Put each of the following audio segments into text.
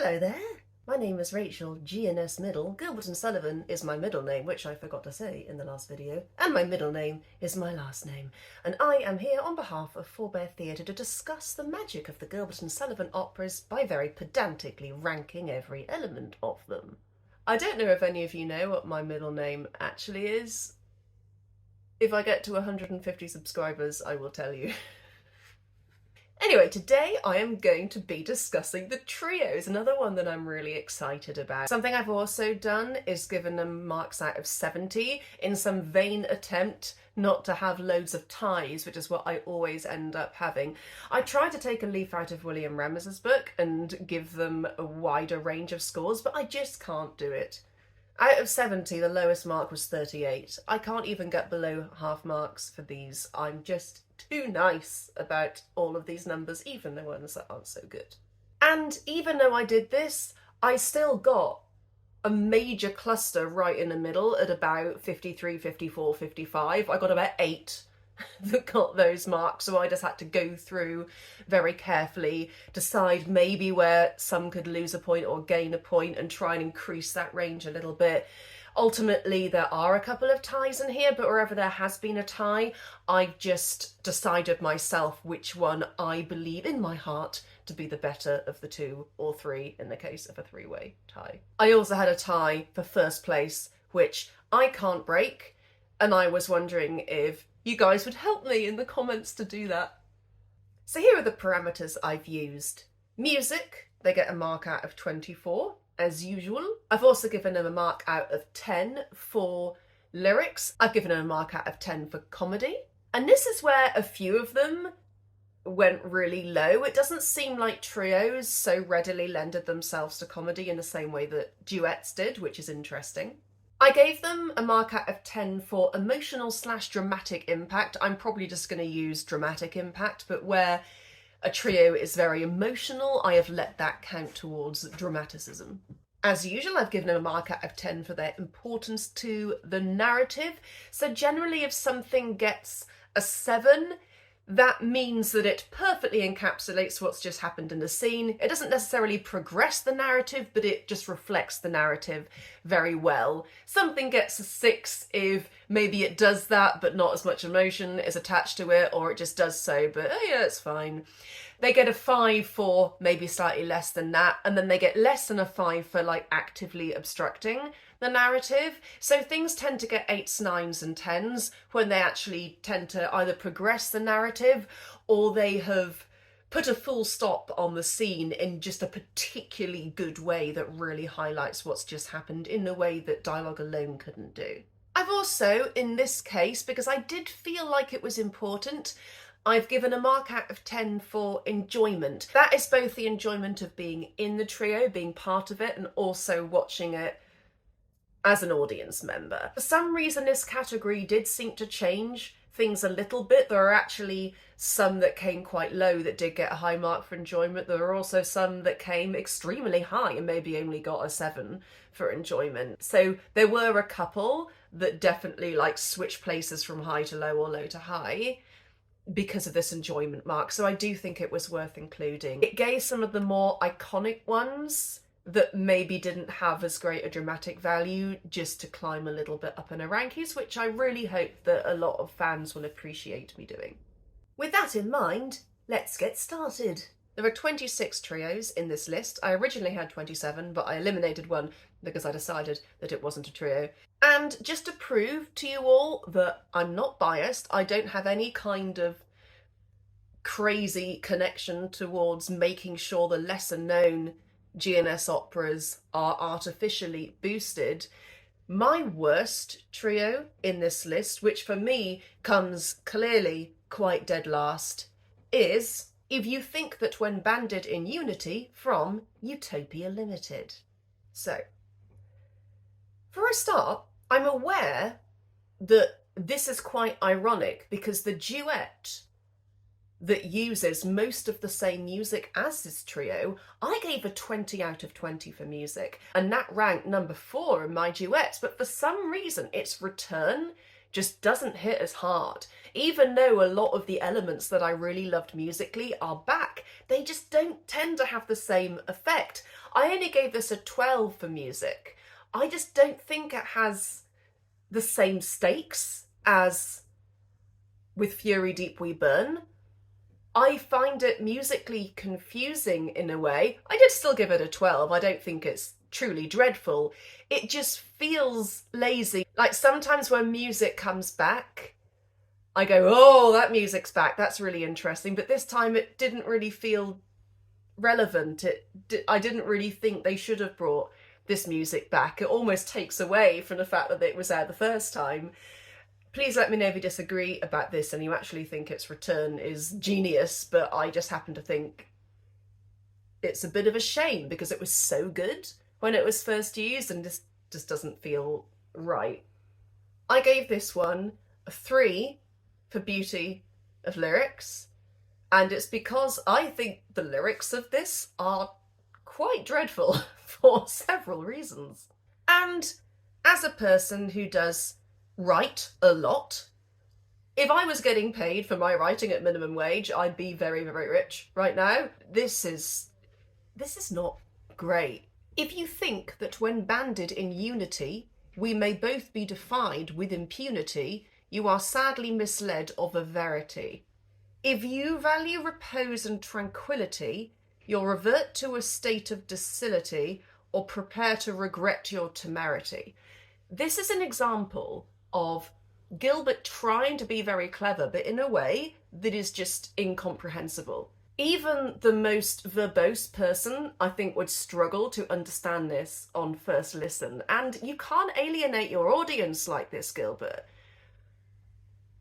Hello there, my name is Rachel, GNS Middle. Gilbert and Sullivan is my middle name, which I forgot to say in the last video, and my middle name is my last name. And I am here on behalf of Forbear Theatre to discuss the magic of the Gilbert and Sullivan operas by very pedantically ranking every element of them. I don't know if any of you know what my middle name actually is. If I get to 150 subscribers, I will tell you. Anyway, today I am going to be discussing the trios, another one that I'm really excited about. Something I've also done is given them marks out of 70 in some vain attempt not to have loads of ties, which is what I always end up having. I tried to take a leaf out of William Rams's book and give them a wider range of scores, but I just can't do it. Out of 70, the lowest mark was 38. I can't even get below half marks for these. I'm just too nice about all of these numbers, even the ones that aren't so good. And even though I did this, I still got a major cluster right in the middle at about 53, 54, 55. I got about 8 that got those marks, so I just had to go through very carefully, decide maybe where some could lose a point or gain a point and try and increase that range a little bit. Ultimately, there are a couple of ties in here, but wherever there has been a tie, I've just decided myself which one I believe in my heart to be the better of the 2 or 3 in the case of a 3-way tie. I also had a tie for first place, which I can't break, and I was wondering if you guys would help me in the comments to do that. So here are the parameters I've used. Music, they get a mark out of 24. As usual. I've also given them a mark out of 10 for lyrics. I've given them a mark out of 10 for comedy. And this is where a few of them went really low. It doesn't seem like trios so readily lended themselves to comedy in the same way that duets did, which is interesting. I gave them a mark out of 10 for emotional/dramatic impact. I'm probably just going to use dramatic impact, but where a trio is very emotional, I have let that count towards dramaticism. As usual, I've given them a mark out of 10 for their importance to the narrative. So generally, if something gets a 7, that means that it perfectly encapsulates what's just happened in the scene. It doesn't necessarily progress the narrative, but it just reflects the narrative very well. Something gets a 6 if maybe it does that, but not as much emotion is attached to it, or it just does so, but oh yeah, it's fine. They get a 5 for maybe slightly less than that, and then they get less than a 5 for like actively obstructing the narrative. So things tend to get 8s, 9s and 10s when they actually tend to either progress the narrative or they have put a full stop on the scene in just a particularly good way that really highlights what's just happened in a way that dialogue alone couldn't do. I've also, in this case, because I did feel like it was important, I've given a mark out of 10 for enjoyment. That is both the enjoyment of being in the trio, being part of it, and also watching it as an audience member. For some reason, this category did seem to change things a little bit. There are actually some that came quite low that did get a high mark for enjoyment. There are also some that came extremely high and maybe only got a 7 for enjoyment. So there were a couple that definitely like switched places from high to low or low to high because of this enjoyment mark. So I do think it was worth including. It gave some of the more iconic ones that maybe didn't have as great a dramatic value just to climb a little bit up in the rankings, which I really hope that a lot of fans will appreciate me doing. With that in mind, let's get started. There are 26 trios in this list. I originally had 27, but I eliminated one because I decided that it wasn't a trio. And just to prove to you all that I'm not biased, I don't have any kind of crazy connection towards making sure the lesser known GNS operas are artificially boosted. My worst trio in this list, which for me comes clearly quite dead last, is If You Think That When Banded in Unity from UTOPIA Limited. So, for a start, I'm aware that this is quite ironic because the duet that uses most of the same music as this trio, I gave a 20 out of 20 for music, and that ranked number 4 in my duets, but for some reason its return just doesn't hit as hard. Even though a lot of the elements that I really loved musically are back, they just don't tend to have the same effect. I only gave this a 12 for music. I just don't think it has the same stakes as with Fury Deep We Burn. I find it musically confusing in a way. I did still give it a 12. I don't think it's truly dreadful. It just feels lazy. Like sometimes when music comes back, I go, oh, that music's back. That's really interesting. But this time it didn't really feel relevant. I didn't really think they should have brought this music back. It almost takes away from the fact that it was there the first time. Please let me know if you disagree about this and you actually think its return is genius, but I just happen to think it's a bit of a shame because it was so good when it was first used and this just doesn't feel right. I gave this one a 3 for beauty of lyrics, and it's because I think the lyrics of this are quite dreadful for several reasons. And as a person who does write a lot, if I was getting paid for my writing at minimum wage, I'd be very, very rich right now. This is not great. If you think that when banded in unity, we may both be defied with impunity, you are sadly misled of a verity. If you value repose and tranquility, you'll revert to a state of docility or prepare to regret your temerity. This is an example of Gilbert trying to be very clever, but in a way that is just incomprehensible. Even the most verbose person, I think, would struggle to understand this on first listen, and you can't alienate your audience like this, Gilbert.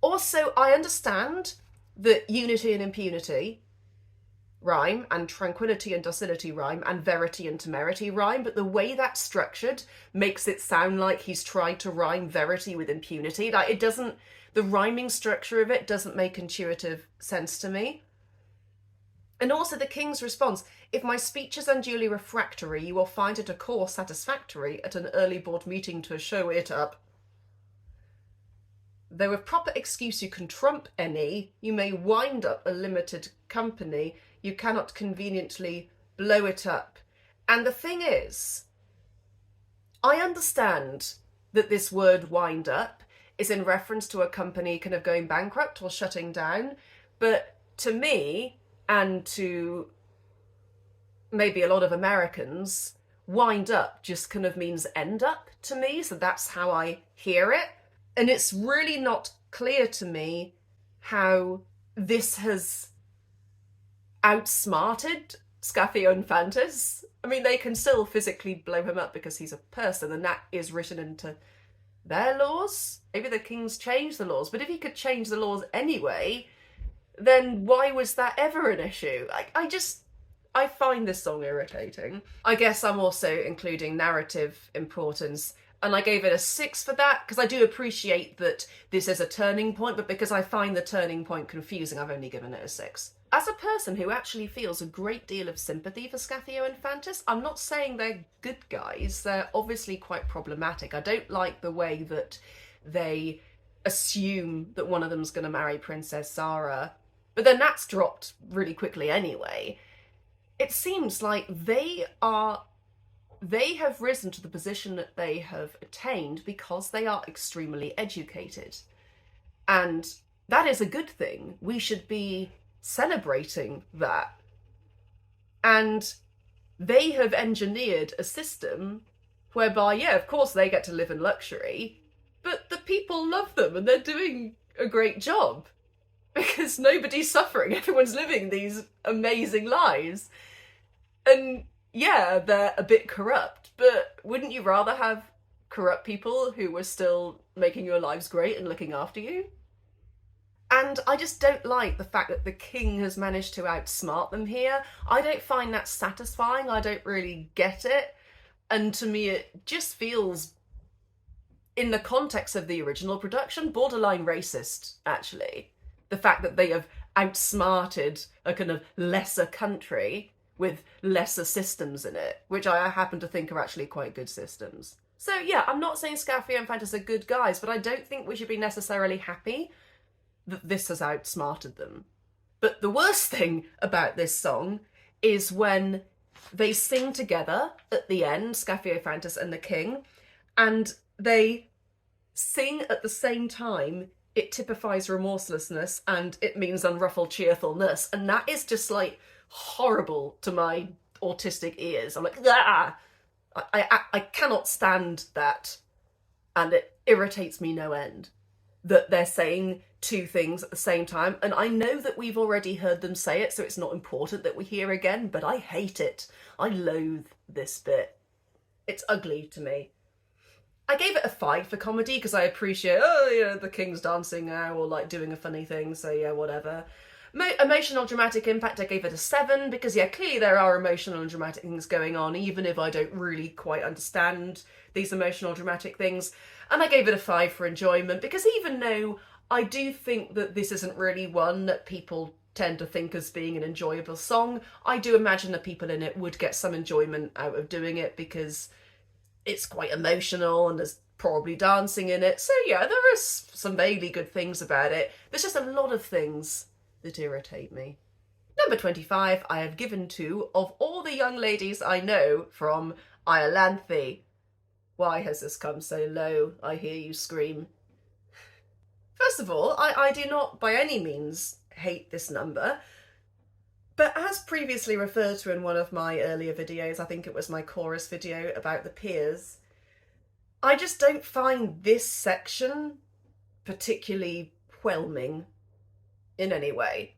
Also, I understand that unity and impunity rhyme, and tranquility and docility rhyme, and verity and temerity rhyme, but the way that's structured makes it sound like he's tried to rhyme verity with impunity. Like, it doesn't, the rhyming structure of it doesn't make intuitive sense to me. And also the king's response, if my speech is unduly refractory, you will find it a course satisfactory at an early board meeting to show it up. Though with proper excuse you can trump any, you may wind up a limited company, you cannot conveniently blow it up. And the thing is, I understand that this word wind up is in reference to a company kind of going bankrupt or shutting down, but to me, and to maybe a lot of Americans, wind up just kind of means end up to me, so that's how I hear it. And it's really not clear to me how this has outsmarted Scapio and Fantas. I mean, they can still physically blow him up because he's a person, and that is written into their laws. Maybe the king's changed the laws, but if he could change the laws anyway, then why was that ever an issue? I find this song irritating. I guess I'm also including narrative importance, and I gave it a 6 for that, because I do appreciate that this is a turning point, but because I find the turning point confusing, I've only given it a 6. As a person who actually feels a great deal of sympathy for Scapio and Fantas, I'm not saying they're good guys. They're obviously quite problematic. I don't like the way that they assume that one of them's going to marry Princess Zara, but then that's dropped really quickly anyway. It seems like they have risen to the position that they have attained because they are extremely educated. And that is a good thing. We should be celebrating that. And they have engineered a system whereby, yeah, of course they get to live in luxury, but the people love them and they're doing a great job because nobody's suffering. Everyone's living these amazing lives. And yeah, they're a bit corrupt, but wouldn't you rather have corrupt people who were still making your lives great and looking after you? And I just don't like the fact that the king has managed to outsmart them here. I don't find that satisfying. I don't really get it. And to me, it just feels, in the context of the original production, borderline racist, actually. The fact that they have outsmarted a kind of lesser country with lesser systems in it, which I happen to think are actually quite good systems. So yeah, I'm not saying Scafio and Fantas are good guys, but I don't think we should be necessarily happy that this has outsmarted them. But the worst thing about this song is when they sing together at the end, Scafio, Fantas and the king, and they sing at the same time. It typifies remorselessness and it means unruffled cheerfulness, and that is just like horrible to my autistic ears. I'm like, ah! I cannot stand that, and it irritates me no end that they're saying two things at the same time. And I know that we've already heard them say it, so it's not important that we hear again, but I hate it. I loathe this bit. It's ugly to me. I gave it a 5 for comedy because I appreciate, oh, you know, the king's dancing now or like doing a funny thing, so yeah, whatever. Emotional dramatic impact, I gave it a 7 because yeah, clearly there are emotional and dramatic things going on, even if I don't really quite understand these emotional dramatic things. And I gave it a 5 for enjoyment because even though I do think that this isn't really one that people tend to think as being an enjoyable song, I do imagine that people in it would get some enjoyment out of doing it because it's quite emotional and there's probably dancing in it. So yeah, there are some vaguely good things about it. There's just a lot of things that irritate me. Number 25, I have given to Of All the Young Ladies I Know from IOLANTHE. Why has this come so low? I hear you scream. First of all, I do not by any means hate this number, but as previously referred to in one of my earlier videos, I think it was my chorus video about the peers, I just don't find this section particularly whelming in any way.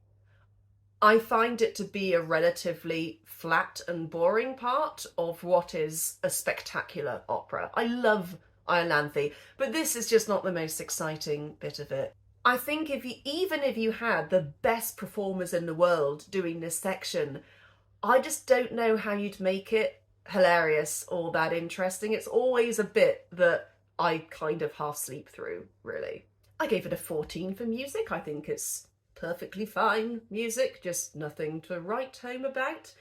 I find it to be a relatively flat and boring part of what is a spectacular opera. I love IOLANTHE, but this is just not the most exciting bit of it. I think even if you had the best performers in the world doing this section, I just don't know how you'd make it hilarious or that interesting. It's always a bit that I kind of half sleep through, really. I gave it a 14 for music. I think it's perfectly fine music, just nothing to write home about.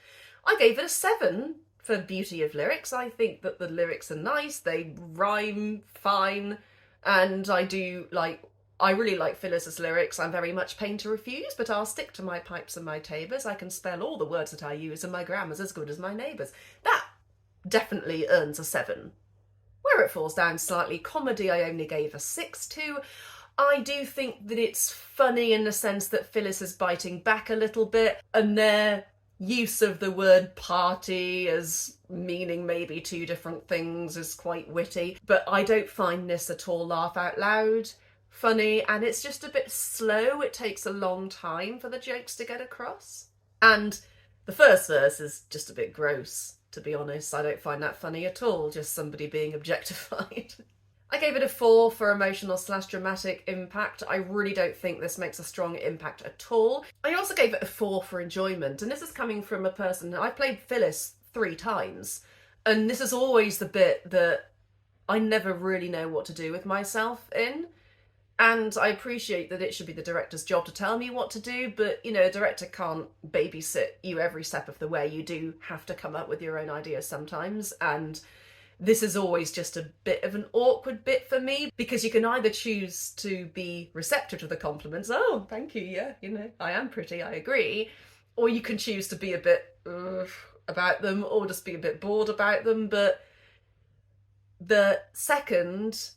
I gave it a 7 for beauty of lyrics. I think that the lyrics are nice, they rhyme fine, and I really like Phyllis's lyrics. I'm very much pain to refuse, but I'll stick to my pipes and my tabors. I can spell all the words that I use and my grammar's as good as my neighbours. That definitely earns a 7. Where it falls down slightly, comedy I only gave a 6 to. I do think that it's funny in the sense that Phyllis is biting back a little bit, and their use of the word party as meaning maybe two different things is quite witty, but I don't find this at all laugh out loud funny, and it's just a bit slow. It takes a long time for the jokes to get across. And the first verse is just a bit gross, to be honest. I don't find that funny at all, just somebody being objectified. I gave it a 4 for emotional / dramatic impact. I really don't think this makes a strong impact at all. I also gave it a 4 for enjoyment, and this is coming from a person, I played Phyllis 3 times, and this is always the bit that I never really know what to do with myself in. And I appreciate that it should be the director's job to tell me what to do, but, you know, a director can't babysit you every step of the way. You do have to come up with your own ideas sometimes, and this is always just a bit of an awkward bit for me, because you can either choose to be receptive to the compliments, oh, thank you, yeah, you know, I am pretty, I agree, or you can choose to be a bit about them, or just be a bit bored about them. But the second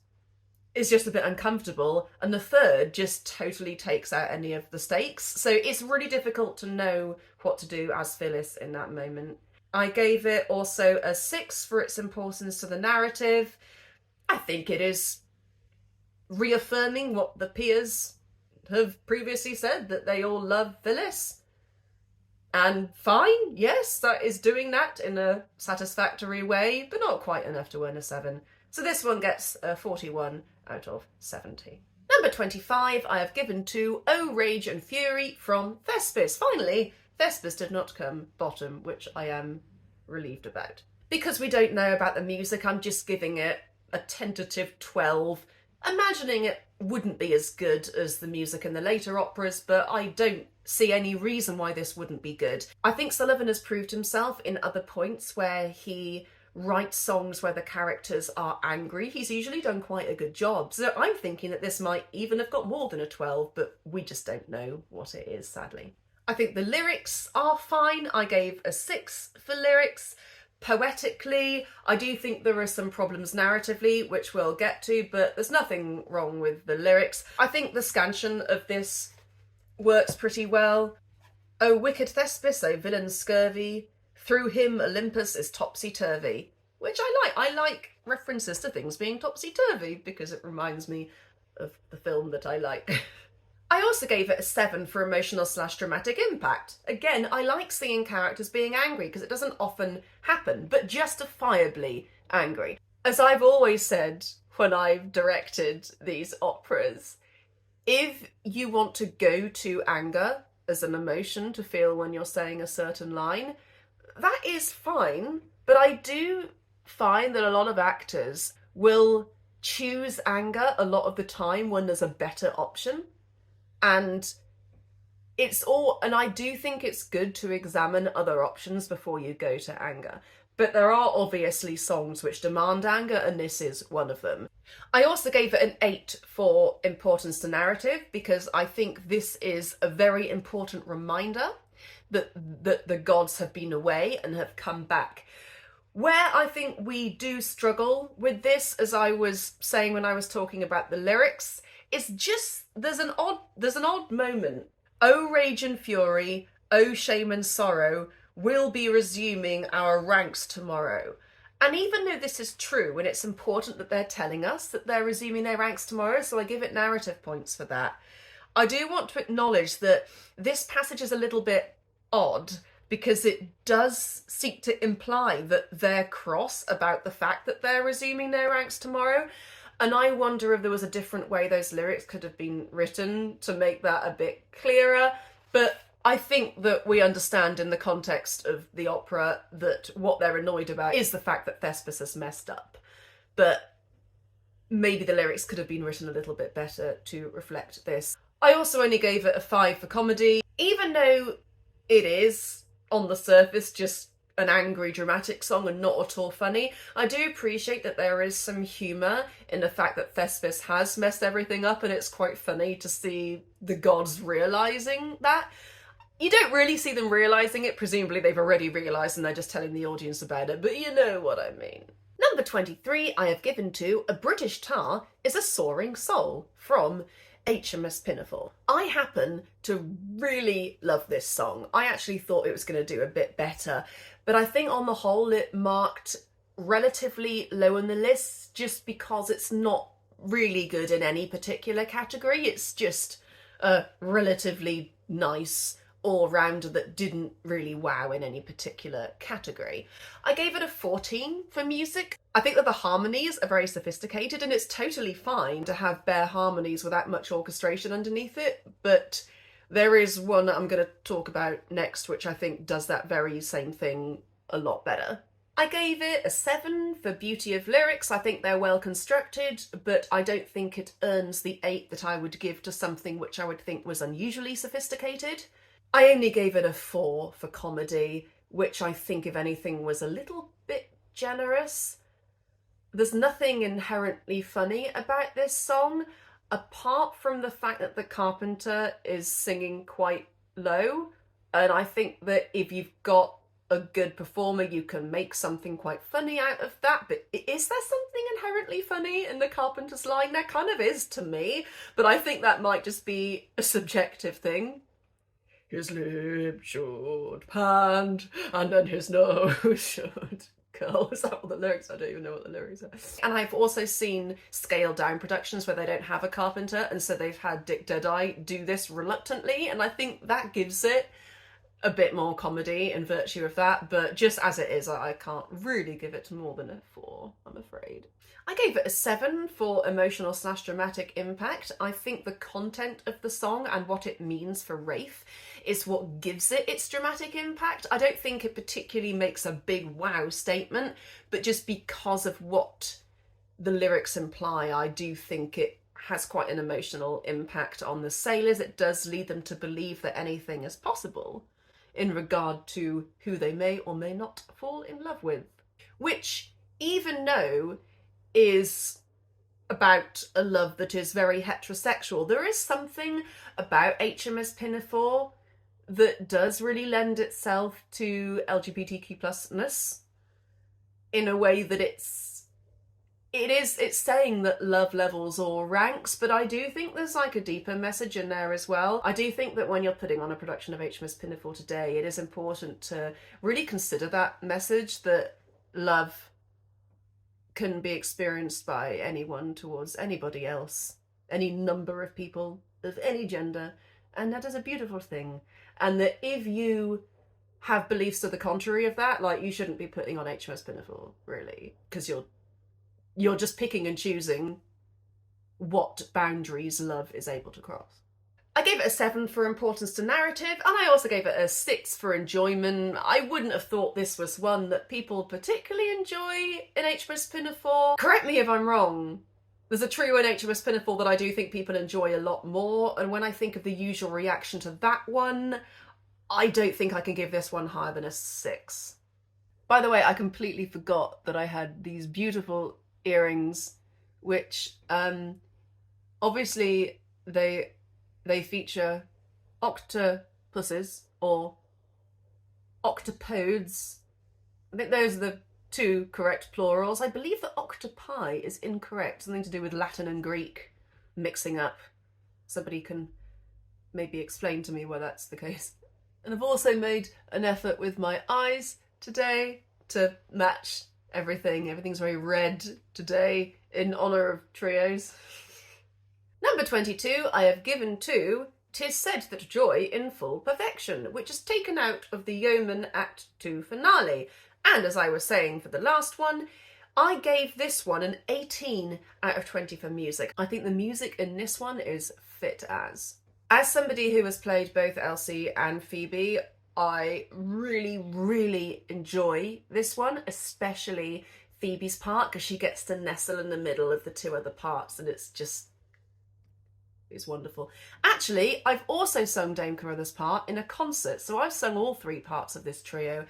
is just a bit uncomfortable, and the third just totally takes out any of the stakes. So it's really difficult to know what to do as Phyllis in that moment. I gave it also a 6 for its importance to the narrative. I think it is reaffirming what the peers have previously said, that they all love Phyllis. And fine, yes, that is doing that in a satisfactory way, but not quite enough to earn a 7. So this one gets a 41 out of 70. Number 25, I have given to Oh Rage and Fury from THESPIS. Finally, THESPIS did not come bottom, which I am relieved about. Because we don't know about the music, I'm just giving it a tentative 12, imagining it wouldn't be as good as the music in the later operas, but I don't see any reason why this wouldn't be good. I think Sullivan has proved himself in other points where he write songs where the characters are angry. He's usually done quite a good job. So I'm thinking that this might even have got more than a 12, but we just don't know what it is, sadly. I think the lyrics are fine. I gave a 6 for lyrics. Poetically, I do think there are some problems narratively, which we'll get to, but there's nothing wrong with the lyrics. I think the scansion of this works pretty well. Oh, wicked Thespis, oh, villain scurvy, through him Olympus is topsy-turvy, which I like. I like references to things being topsy-turvy because it reminds me of the film that I like. I also gave it a 7 for emotional/dramatic impact. Again, I like seeing characters being angry because it doesn't often happen, but justifiably angry. As I've always said when I've directed these operas, if you want to go to anger as an emotion to feel when you're saying a certain line, that is fine, but I do find that a lot of actors will choose anger a lot of the time when there's a better option. And I do think it's good to examine other options before you go to anger. But there are obviously songs which demand anger, and this is one of them. I also gave it an 8 for importance to narrative because I think this is a very important reminder that the gods have been away and have come back. Where I think we do struggle with this, as I was saying when I was talking about the lyrics, is just there's an odd moment. Oh rage and fury, oh shame and sorrow, we'll be resuming our ranks tomorrow. And even though this is true, and it's important that they're telling us that they're resuming their ranks tomorrow, so I give it narrative points for that, I do want to acknowledge that this passage is a little bit odd because it does seek to imply that they're cross about the fact that they're resuming their ranks tomorrow. And I wonder if there was a different way those lyrics could have been written to make that a bit clearer. But I think that we understand in the context of the opera that what they're annoyed about is the fact that Thespis has messed up. But maybe the lyrics could have been written a little bit better to reflect this. I also only gave it a 5 for comedy. Even though it is, on the surface, just an angry dramatic song and not at all funny, I do appreciate that there is some humour in the fact that Thespis has messed everything up, and it's quite funny to see the gods realising that. You don't really see them realising it, presumably they've already realised and they're just telling the audience about it, but you know what I mean. Number 23 I have given to A British Tar is a Soaring Soul from HMS Pinafore. I happen to really love this song. I actually thought it was going to do a bit better, but I think on the whole it marked relatively low on the list just because it's not really good in any particular category. It's just a relatively nice all-rounder that didn't really wow in any particular category. I gave it a 14 for music. I think that the harmonies are very sophisticated and it's totally fine to have bare harmonies without much orchestration underneath it, but there is one that I'm going to talk about next which I think does that very same thing a lot better. I gave it a 7 for beauty of lyrics. I think they're well constructed, but I don't think it earns the 8 that I would give to something which I would think was unusually sophisticated. I only gave it a 4 for comedy, which I think, if anything, was a little bit generous. There's nothing inherently funny about this song, apart from the fact that the carpenter is singing quite low. And I think that if you've got a good performer, you can make something quite funny out of that. But is there something inherently funny in the carpenter's line? There kind of is to me, but I think that might just be a subjective thing. His lip should pant, and then his nose should curl. Is that what the lyrics are? I don't even know what the lyrics are. And I've also seen scaled down productions where they don't have a carpenter, and so they've had Dick Deadeye do this reluctantly, and I think that gives it a bit more comedy in virtue of that, but just as it is, I can't really give it more than a 4, I'm afraid. I gave it a 7 for emotional/dramatic impact. I think the content of the song and what it means for Rafe is what gives it its dramatic impact. I don't think it particularly makes a big wow statement, but just because of what the lyrics imply, I do think it has quite an emotional impact on the sailors. It does lead them to believe that anything is possible in regard to who they may or may not fall in love with, which even though is about a love that is very heterosexual, there is something about HMS Pinafore that does really lend itself to LGBTQ plusness in a way that it's saying that love levels all ranks, but I do think there's like a deeper message in there as well. I do think that when you're putting on a production of HMS Pinafore today, it is important to really consider that message, that love can be experienced by anyone towards anybody else, any number of people of any gender, and that is a beautiful thing. And that if you have beliefs to the contrary of that, like, you shouldn't be putting on HMS Pinafore, really, because you're just picking and choosing what boundaries love is able to cross. I gave it a 7 for importance to narrative, and I also gave it a 6 for enjoyment. I wouldn't have thought this was one that people particularly enjoy in HMS Pinafore. Correct me if I'm wrong. There's a trio in HMS Pinafore that I do think people enjoy a lot more, and when I think of the usual reaction to that one, I don't think I can give this one higher than a 6. By the way, I completely forgot that I had these beautiful earrings, which obviously they feature octopuses or octopodes. I think those are the 2 correct plurals. I believe that octopi is incorrect, something to do with Latin and Greek mixing up. Somebody can maybe explain to me why that's the case. And I've also made an effort with my eyes today to match everything. Everything's very red today in honour of trios. Number 22, I have given to "'Tis said that joy in full perfection," which is taken out of the Yeomen Act 2 finale. And as I was saying for the last one, I gave this one an 18 out of 20 for music. I think the music in this one is fit as. As somebody who has played both Elsie and Phoebe, I really, really enjoy this one, especially Phoebe's part, because she gets to nestle in the middle of the 2 other parts, and it's wonderful. Actually, I've also sung Dame Carruthers' part in a concert, so I've sung all 3 parts of this trio,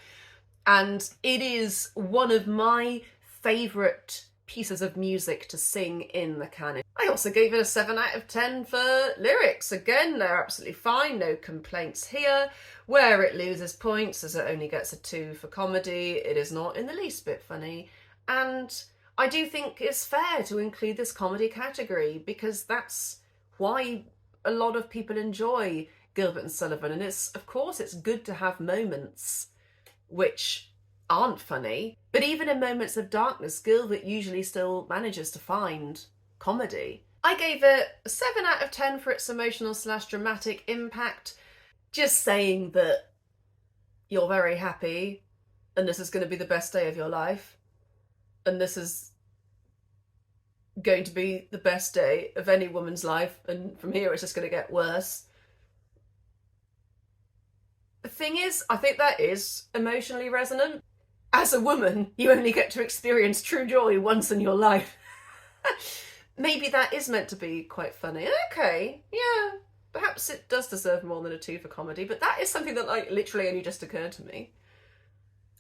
and it is one of my favourite pieces of music to sing in the canon. I also gave it a 7 out of 10 for lyrics. Again, they're absolutely fine, no complaints here. Where it loses points is it only gets a 2 for comedy. It is not in the least bit funny, and I do think it's fair to include this comedy category, because that's why a lot of people enjoy Gilbert and Sullivan, and of course it's good to have moments which aren't funny, but even in moments of darkness, Gilbert usually still manages to find comedy. I gave it a 7 out of 10 for its emotional / dramatic impact. Just saying that you're very happy and this is going to be the best day of your life, and this is going to be the best day of any woman's life, and from here it's just going to get worse. The thing is, I think that is emotionally resonant. As a woman, you only get to experience true joy once in your life. Maybe that is meant to be quite funny. Okay, yeah, perhaps it does deserve more than a 2 for comedy, but that is something that like literally only just occurred to me.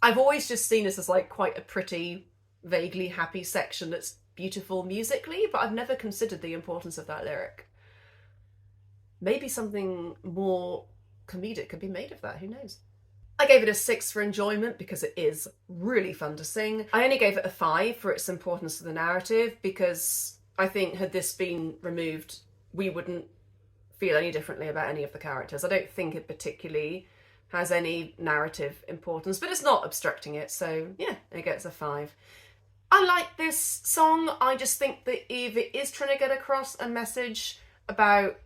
I've always just seen this as like quite a pretty, vaguely happy section that's beautiful musically, but I've never considered the importance of that lyric. Maybe something more comedic could be made of that, who knows? I gave it a 6 for enjoyment because it is really fun to sing. I only gave it a 5 for its importance to the narrative, because I think had this been removed, we wouldn't feel any differently about any of the characters. I don't think it particularly has any narrative importance, but it's not obstructing it, so yeah, it gets a 5. I like this song. I just think that if it is trying to get across a message about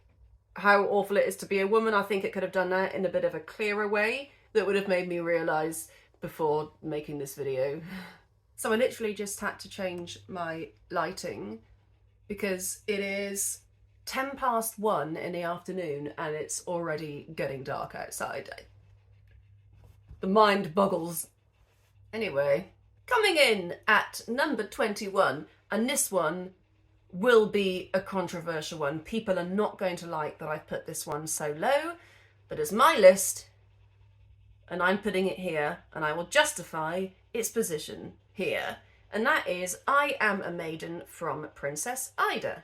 how awful it is to be a woman, I think it could have done that in a bit of a clearer way that would have made me realise before making this video. So I literally just had to change my lighting because it is 1:10 in the afternoon and it's already getting dark outside. The mind boggles. Anyway, coming in at number 21, and this one will be a controversial one. People are not going to like that I've put this one so low, but it's my list and I'm putting it here, and I will justify its position here. and that is I Am a Maiden from Princess Ida.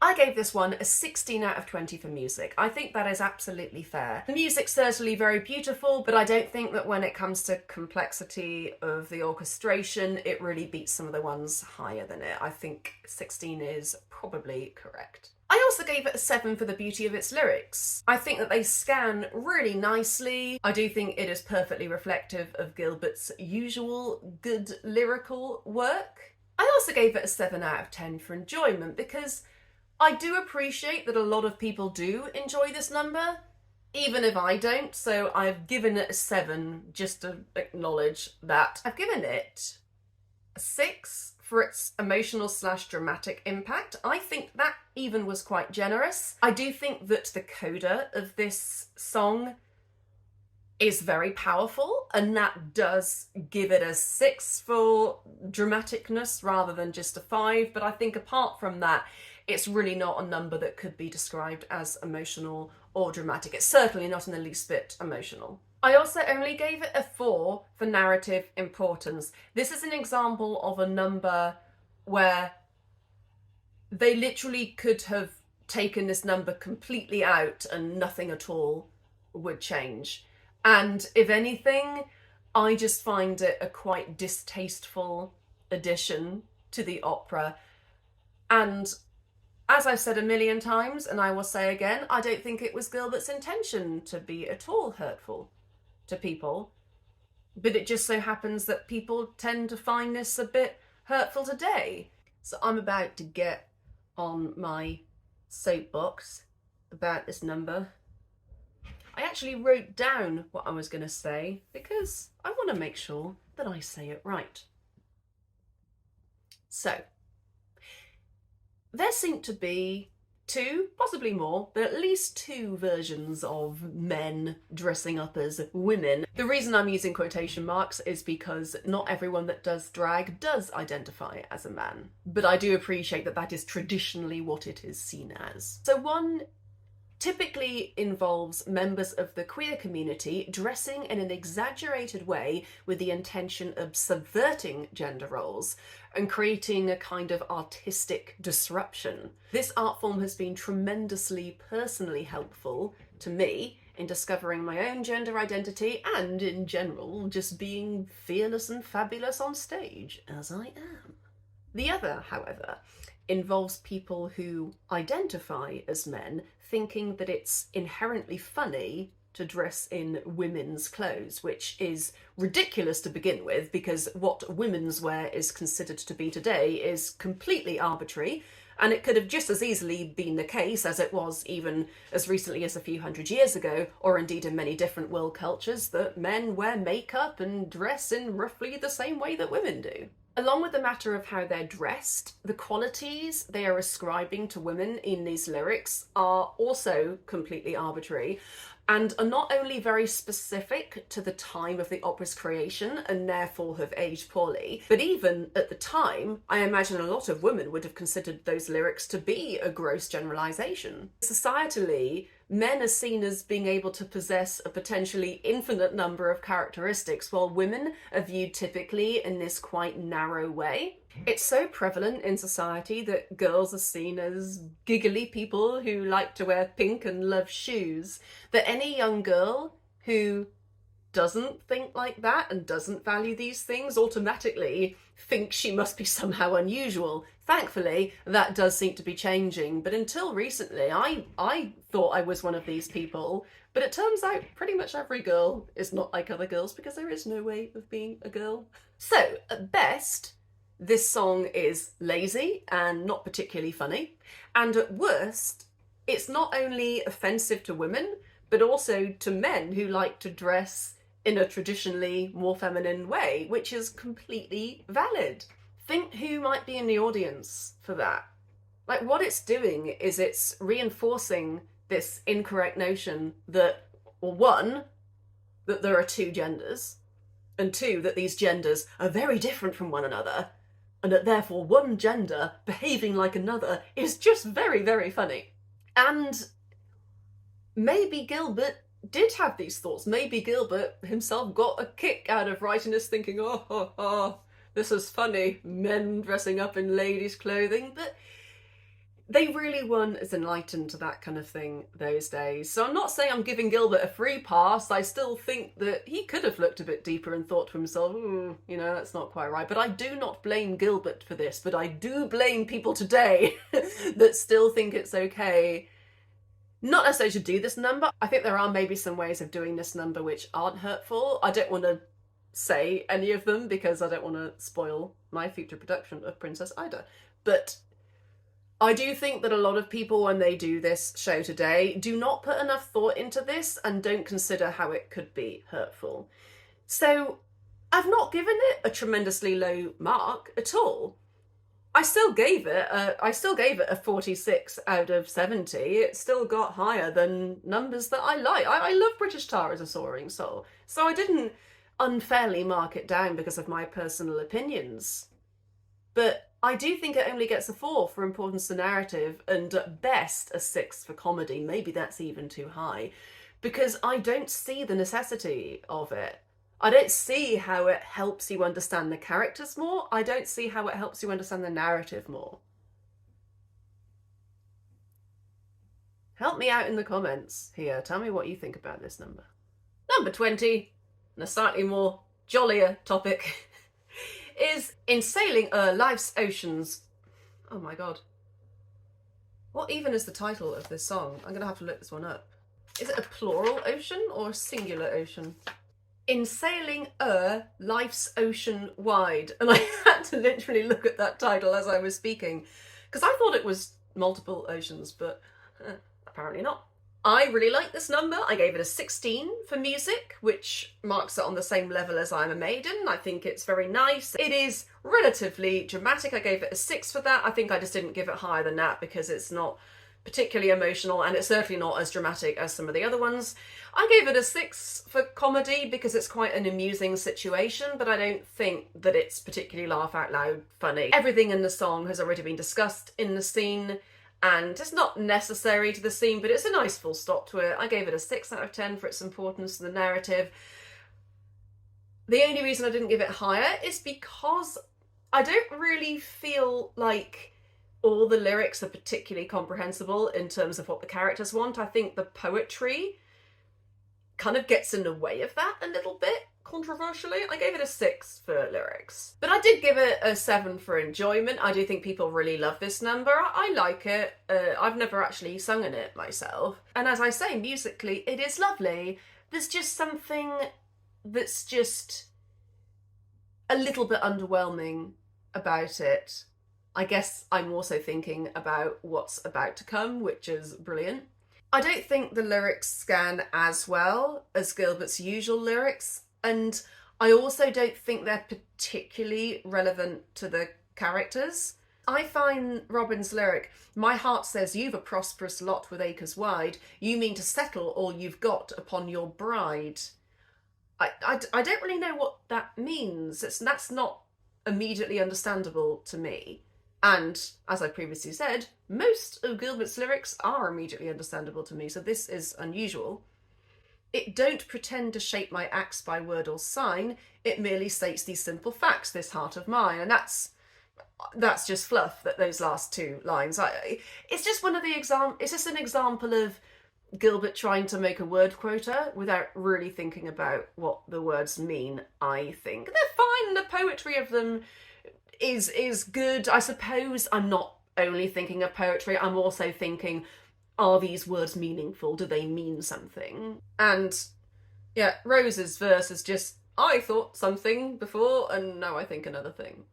I gave this one a 16 out of 20 for music. I think that is absolutely fair. The music's certainly very beautiful, but I don't think that when it comes to complexity of the orchestration, it really beats some of the ones higher than it. I think 16 is probably correct. I also gave it a 7 for the beauty of its lyrics. I think that they scan really nicely. I do think it is perfectly reflective of Gilbert's usual good lyrical work. I also gave it a 7 out of 10 for enjoyment because I do appreciate that a lot of people do enjoy this number, even if I don't, so I've given it a 7 just to acknowledge that. I've given it a 6 for its emotional / dramatic impact. I think that even was quite generous. I do think that the coda of this song is very powerful, and that does give it a 6 for dramaticness rather than just a 5, but I think apart from that, it's really not a number that could be described as emotional or dramatic. It's certainly not in the least bit emotional. I also only gave it a 4 for narrative importance. This is an example of a number where they literally could have taken this number completely out and nothing at all would change. And if anything, I just find it a quite distasteful addition to the opera. And as I've said a million times, and I will say again, I don't think it was Gilbert's intention to be at all hurtful to people, but it just so happens that people tend to find this a bit hurtful today. So I'm about to get on my soapbox about this number. I actually wrote down what I was going to say because I want to make sure that I say it right. So, there seem to be 2, possibly more, but at least 2 versions of men dressing up as women. The reason I'm using quotation marks is because not everyone that does drag does identify as a man, but I do appreciate that that is traditionally what it is seen as. So one typically involves members of the queer community dressing in an exaggerated way with the intention of subverting gender roles and creating a kind of artistic disruption. This art form has been tremendously personally helpful to me in discovering my own gender identity and, in general, just being fearless and fabulous on stage, as I am. The other, however, involves people who identify as men thinking that it's inherently funny to dress in women's clothes, which is ridiculous to begin with because what women's wear is considered to be today is completely arbitrary, and it could have just as easily been the case as it was even as recently as a few hundred years ago, or indeed in many different world cultures, that men wear makeup and dress in roughly the same way that women do. Along with the matter of how they're dressed, the qualities they are ascribing to women in these lyrics are also completely arbitrary and are not only very specific to the time of the opera's creation and therefore have aged poorly, but even at the time, I imagine a lot of women would have considered those lyrics to be a gross generalisation. Societally, men are seen as being able to possess a potentially infinite number of characteristics, while women are viewed typically in this quite narrow way. It's so prevalent in society that girls are seen as giggly people who like to wear pink and love shoes, that any young girl who doesn't think like that and doesn't value these things automatically thinks she must be somehow unusual. Thankfully, that does seem to be changing, but until recently, I thought I was one of these people, but it turns out pretty much every girl is not like other girls because there is no way of being a girl. So, at best, this song is lazy and not particularly funny, and at worst, it's not only offensive to women, but also to men who like to dress in a traditionally more feminine way, which is completely valid. Think who might be in the audience for that. Like, what it's doing is it's reinforcing this incorrect notion that, well, 1, that there are 2 genders, and 2, that these genders are very different from one another, and that therefore one gender behaving like another is just very, very funny. And maybe Gilbert did have these thoughts. Maybe Gilbert himself got a kick out of writing this thinking, oh, this is funny, men dressing up in ladies' clothing, but they really weren't as enlightened to that kind of thing those days. So I'm not saying I'm giving Gilbert a free pass. I still think that he could have looked a bit deeper and thought to himself, you know, that's not quite right. But I do not blame Gilbert for this, but I do blame people today that still think it's okay not necessarily to do this number. I think there are maybe some ways of doing this number which aren't hurtful. I don't want to say any of them because I don't want to spoil my future production of Princess Ida. But I do think that a lot of people, when they do this show today, do not put enough thought into this and don't consider how it could be hurtful. So I've not given it a tremendously low mark at all. I still gave it a 46 out of 70. It still got higher than numbers that I like. I love British Tar as a soaring soul. So I didn't unfairly mark it down because of my personal opinions. But I do think it only gets a 4 for importance to narrative and at best a 6 for comedy. Maybe that's even too high because I don't see the necessity of it. I don't see how it helps you understand the characters more. I don't see how it helps you understand the narrative more. Help me out in the comments here. Tell me what you think about this number. Number 20, and a slightly more jollier topic, is in sailing life's oceans. Oh my god. What even is the title of this song? I'm gonna have to look this one up. Is it a plural ocean or a singular ocean? In sailing life's ocean wide. And I had to literally look at that title as I was speaking because I thought it was multiple oceans, but apparently not. I really like this number. I gave it a 16 for music, which marks it on the same level as I'm a Maiden. I think it's very nice. It is relatively dramatic. I gave it a 6 for that. I think I just didn't give it higher than that because it's not particularly emotional and it's certainly not as dramatic as some of the other ones. I gave it a 6 for comedy because it's quite an amusing situation, but I don't think that it's particularly laugh out loud funny. Everything in the song has already been discussed in the scene and it's not necessary to the scene, but it's a nice full stop to it. I gave it a 6 out of 10 for its importance to the narrative. The only reason I didn't give it higher is because I don't really feel like all the lyrics are particularly comprehensible in terms of what the characters want. I think the poetry kind of gets in the way of that a little bit, controversially. I gave it a 6 for lyrics. But I did give it a 7 for enjoyment. I do think people really love this number. I like it. I've never actually sung in it myself. And as I say, musically, it is lovely. There's just something that's just a little bit underwhelming about it. I guess I'm also thinking about what's about to come, which is brilliant. I don't think the lyrics scan as well as Gilbert's usual lyrics, and I also don't think they're particularly relevant to the characters. I find Robin's lyric, "My heart says you've a prosperous lot with acres wide, you mean to settle all you've got upon your bride." I don't really know what that means. That's not immediately understandable to me. And, as I previously said, most of Gilbert's lyrics are immediately understandable to me, so this is unusual. It don't pretend to shape my acts by word or sign, it merely states these simple facts, this heart of mine. And that's just fluff, that those last two lines. It's just one of the it's just an example of Gilbert trying to make a word quota without really thinking about what the words mean, I think. They're fine, the poetry of them is good. I suppose I'm not only thinking of poetry, I'm also thinking, are these words meaningful? Do they mean something? And yeah, Rose's verse is just, I thought something before and now I think another thing.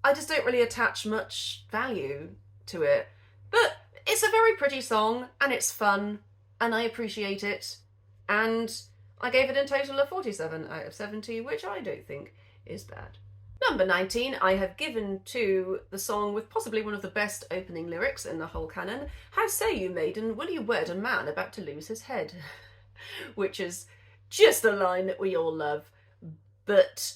I just don't really attach much value to it. But it's a very pretty song and it's fun and I appreciate it. And I gave it in total a 47 out of 70, which I don't think is bad. Number 19, I have given to the song with possibly one of the best opening lyrics in the whole canon. How say you, maiden, will you wed a man about to lose his head? Which is just a line that we all love, but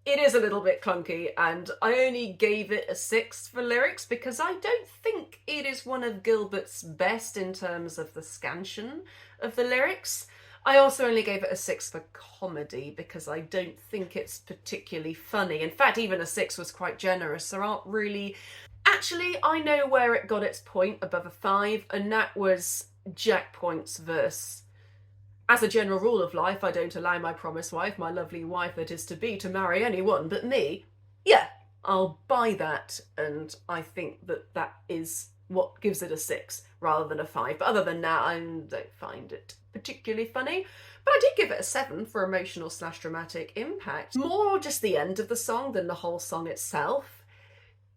it is a little bit clunky, and I only gave it a 6 for lyrics because I don't think it is one of Gilbert's best in terms of the scansion of the lyrics. I also only gave it a 6 for comedy because I don't think it's particularly funny. In fact, even a 6 was quite generous. There aren't really... Actually, I know where it got its point above a 5, and that was Jack Point's verse. As a general rule of life, I don't allow my promised wife, my lovely wife that is to be, to marry anyone but me. Yeah, I'll buy that, and I think that that is what gives it a 6 rather than a 5. But other than that, I don't find it particularly funny. But I did give it a 7 for emotional / dramatic impact. More just the end of the song than the whole song itself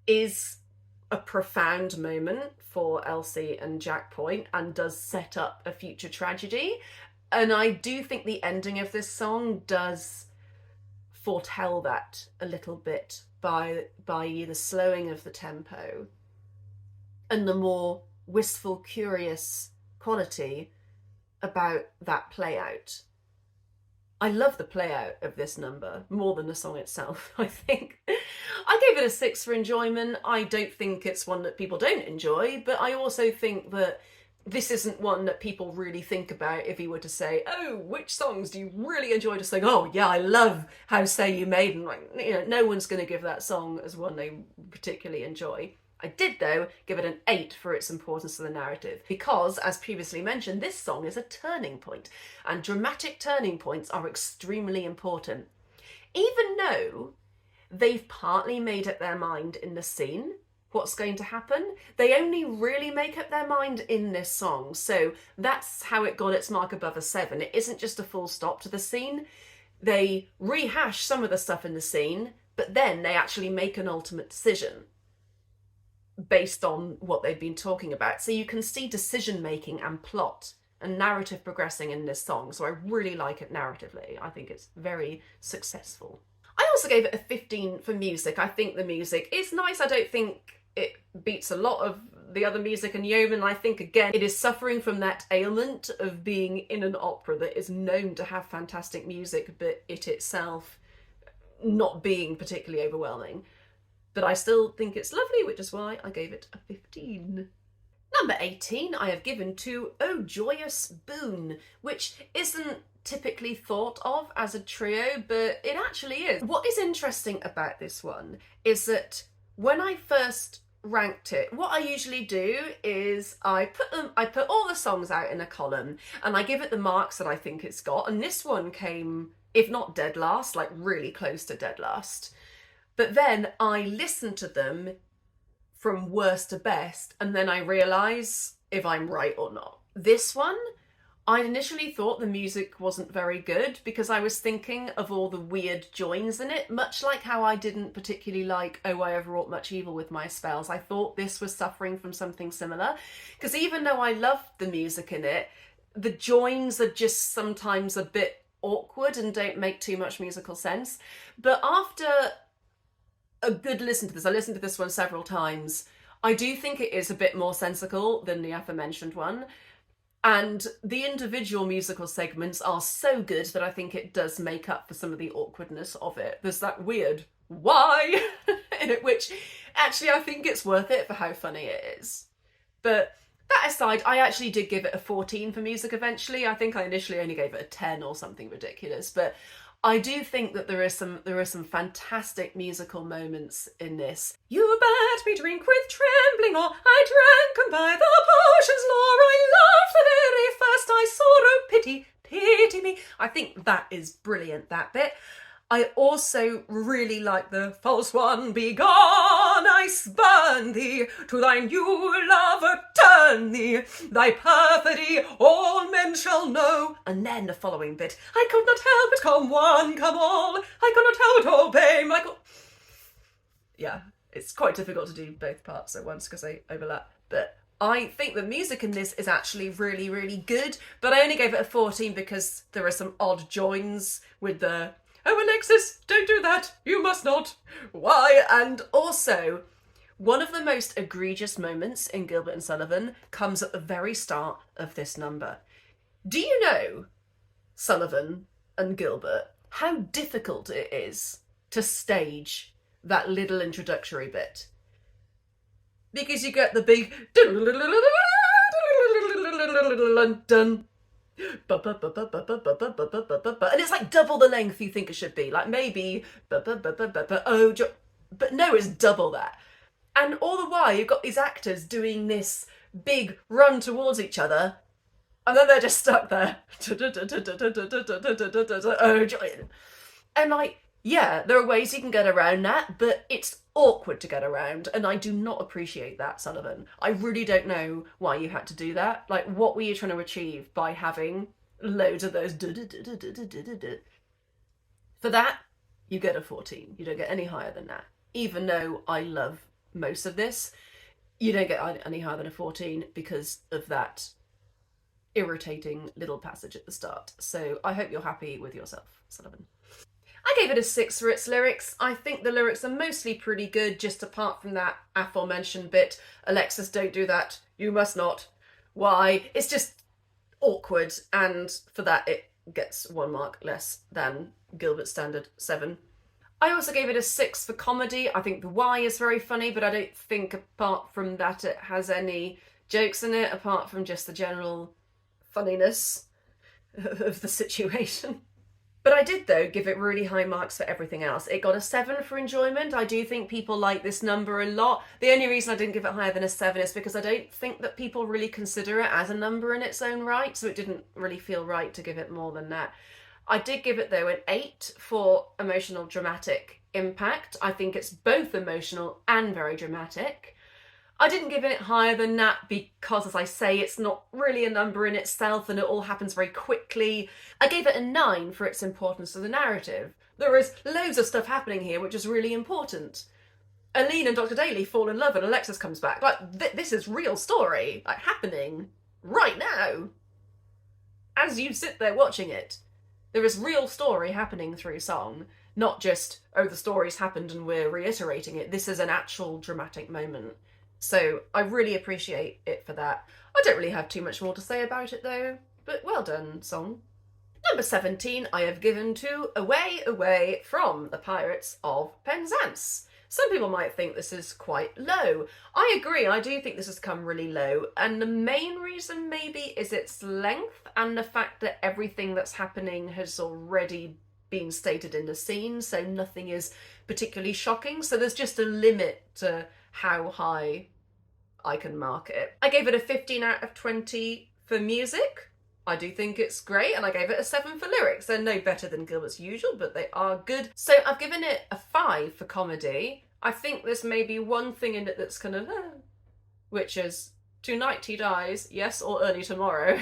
is a profound moment for Elsie and Jack Point and does set up a future tragedy. And I do think the ending of this song does foretell that a little bit by the slowing of the tempo and the more wistful, curious quality about that play out. I love the play out of this number more than the song itself, I think. I gave it a 6 for enjoyment. I don't think it's one that people don't enjoy, but I also think that this isn't one that people really think about if you were to say, oh, which songs do you really enjoy to sing? Oh, yeah, I love How Say You Maiden. Like, you know, no one's going to give that song as one they particularly enjoy. I did, though, give it an 8 for its importance to the narrative, because, as previously mentioned, this song is a turning point, and dramatic turning points are extremely important. Even though they've partly made up their mind in the scene what's going to happen, they only really make up their mind in this song. So that's how it got its mark above a 7. It isn't just a full stop to the scene. They rehash some of the stuff in the scene, but then they actually make an ultimate decision based on what they've been talking about. So you can see decision making and plot and narrative progressing in this song. So I really like it narratively. I think it's very successful. I also gave it a 15 for music. I think the music is nice. I don't think it beats a lot of the other music in Yeomen. I think, again, it is suffering from that ailment of being in an opera that is known to have fantastic music, but it itself not being particularly overwhelming. But I still think it's lovely, which is why I gave it a 15. Number 18, I have given to Oh Joyous, Boon, which isn't typically thought of as a trio, but it actually is. What is interesting about this one is that when I first ranked it, what I usually do is I put all the songs out in a column and I give it the marks that I think it's got, and this one came, if not dead last, like really close to dead last. But then I listen to them from worst to best, and then I realise if I'm right or not. This one, I initially thought the music wasn't very good because I was thinking of all the weird joins in it, much like how I didn't particularly like Oh I Ever Wrought Much Evil with My Spells. I thought this was suffering from something similar, because even though I loved the music in it, the joins are just sometimes a bit awkward and don't make too much musical sense. But after a good listen to this, I listened to this one several times, I do think it is a bit more sensical than the aforementioned one. And the individual musical segments are so good that I think it does make up for some of the awkwardness of it. There's that weird why in it, which actually I think it's worth it for how funny it is. But that aside, I actually did give it a 14 for music eventually. I think I initially only gave it a 10 or something ridiculous, but I do think that there are some fantastic musical moments in this. You bade me drink with trembling, or I drank, and by the potion's lore I loved the very first I saw. Oh pity, pity me. I think that is brilliant, that bit. I also really like the false one, be gone, I spurn thee, to thy new lover turn thee, thy perfidy all men shall know. And then the following bit, I could not help it, come one, come all, I could not help it, obey my Yeah, it's quite difficult to do both parts at once because they overlap, but I think the music in this is actually really, really good, but I only gave it a 14 because there are some odd joins with the oh, Alexis, don't do that. You must not. Why? And also, one of the most egregious moments in Gilbert and Sullivan comes at the very start of this number. Do you know, Sullivan and Gilbert, how difficult it is to stage that little introductory bit? Because you get the big dun. And it's like double the length you think it should be. Like maybe oh, but no, it's double that. And all the while you've got these actors doing this big run towards each other, and then they're just stuck there. Oh, joy. And like, yeah, there are ways you can get around that, but it's awkward to get around, and I do not appreciate that, Sullivan. I really don't know why you had to do that. Like, what were you trying to achieve by having loads of those? For that, you get a 14. You don't get any higher than that. Even though I love most of this, you don't get any higher than a 14 because of that irritating little passage at the start. So I hope you're happy with yourself, Sullivan. I gave it a 6 for its lyrics. I think the lyrics are mostly pretty good, just apart from that aforementioned bit, Alexis, don't do that, you must not. Why? It's just awkward, and for that it gets 1 mark less than Gilbert's standard 7. I also gave it a 6 for comedy. I think the Y is very funny, but I don't think apart from that it has any jokes in it, apart from just the general funniness of the situation. But I did, though, give it really high marks for everything else. It got a 7 for enjoyment. I do think people like this number a lot. The only reason I didn't give it higher than a 7 is because I don't think that people really consider it as a number in its own right, so it didn't really feel right to give it more than that. I did give it, though, an 8 for emotional dramatic impact. I think it's both emotional and very dramatic. I didn't give it higher than that because, as I say, it's not really a number in itself and it all happens very quickly. I gave it a 9 for its importance to the narrative. There is loads of stuff happening here which is really important. Aline and Dr. Daly fall in love and Alexis comes back. Like, this is real story, like, happening right now. As you sit there watching it, there is real story happening through song, not just, oh, the story's happened and we're reiterating it. This is an actual dramatic moment. So I really appreciate it for that. I don't really have too much more to say about it though, but well done, song. Number 17 I have given to Away, Away from the Pirates of Penzance. Some people might think this is quite low. I agree, I do think this has come really low, and the main reason maybe is its length and the fact that everything that's happening has already been stated in the scene, so nothing is particularly shocking, so there's just a limit to how high I can mark it. I gave it a 15 out of 20 for music. I do think it's great, and I gave it a 7 for lyrics. They're no better than Gilbert's usual, but they are good. So I've given it a 5 for comedy. I think there's maybe one thing in it that's kind of, which is, tonight he dies, yes, or early tomorrow.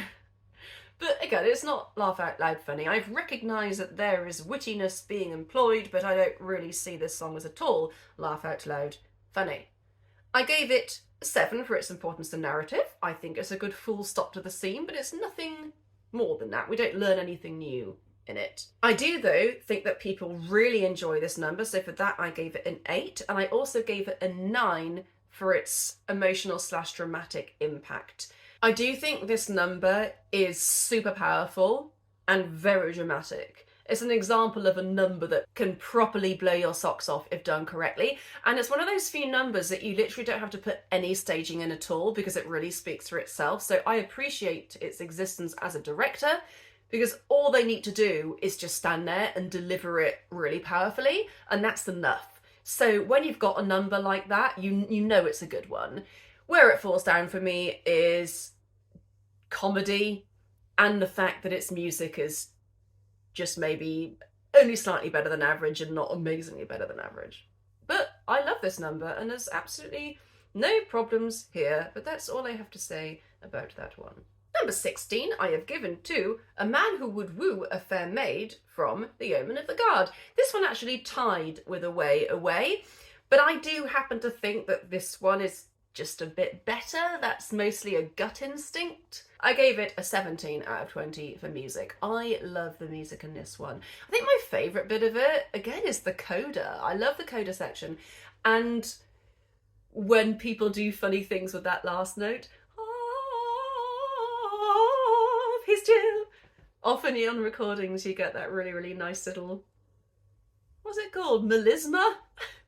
But again, it's not laugh out loud funny. I've recognised that there is wittiness being employed, but I don't really see this song as at all laugh out loud funny. I gave it a 7 for its importance to narrative. I think it's a good full stop to the scene, but it's nothing more than that. We don't learn anything new in it. I do, though, think that people really enjoy this number, so for that I gave it an 8, and I also gave it a 9 for its emotional/dramatic impact. I do think this number is super powerful and very dramatic. It's an example of a number that can properly blow your socks off if done correctly. And it's one of those few numbers that you literally don't have to put any staging in at all because it really speaks for itself. So I appreciate its existence as a director because all they need to do is just stand there and deliver it really powerfully, and that's enough. So when you've got a number like that, you know it's a good one. Where it falls down for me is comedy and the fact that its music is just maybe only slightly better than average and not amazingly better than average. But I love this number and there's absolutely no problems here, but that's all I have to say about that one. Number 16 I have given to A Man Who Would Woo a Fair Maid from the Yeomen of the Guard. This one actually tied with Away, Away, but I do happen to think that this one is just a bit better. That's mostly a gut instinct. I gave it a 17 out of 20 for music. I love the music in this one. I think my favourite bit of it, again, is the coda. I love the coda section. And when people do funny things with that last note, oh, he's chill. Often on recordings you get that really, really nice little, what's it called? Melisma?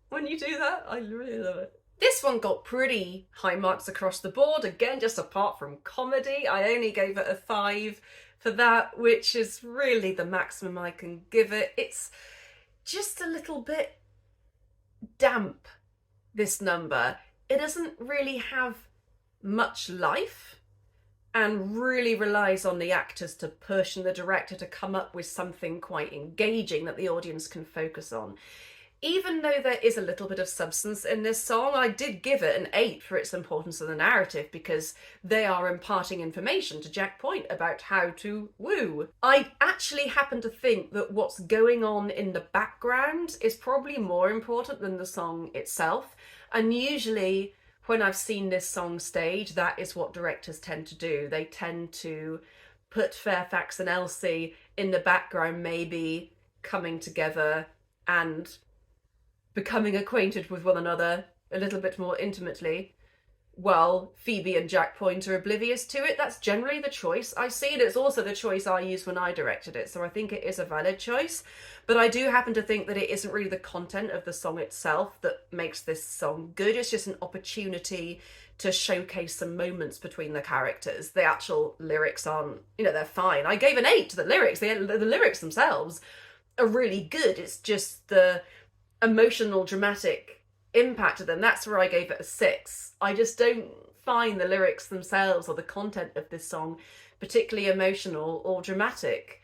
When you do that, I really love it. This one got pretty high marks across the board. Again, just apart from comedy, I only gave it a 5 for that, which is really the maximum I can give it. It's just a little bit damp, this number. It doesn't really have much life and really relies on the actors to push and the director to come up with something quite engaging that the audience can focus on. Even though there is a little bit of substance in this song, I did give it an 8 for its importance to the narrative, because they are imparting information to Jack Point about how to woo. I actually happen to think that what's going on in the background is probably more important than the song itself. And usually when I've seen this song stage, that is what directors tend to do. They tend to put Fairfax and Elsie in the background, maybe coming together and becoming acquainted with one another a little bit more intimately, while Phoebe and Jack Point are oblivious to it. That's generally the choice I see, and it's also the choice I used when I directed it, so I think it is a valid choice. But I do happen to think that it isn't really the content of the song itself that makes this song good. It's just an opportunity to showcase some moments between the characters. The actual lyrics aren't, they're fine. I gave an 8 to the lyrics. The lyrics themselves are really good. It's just the emotional, dramatic impact of them. That's where I gave it a 6. I just don't find the lyrics themselves or the content of this song particularly emotional or dramatic.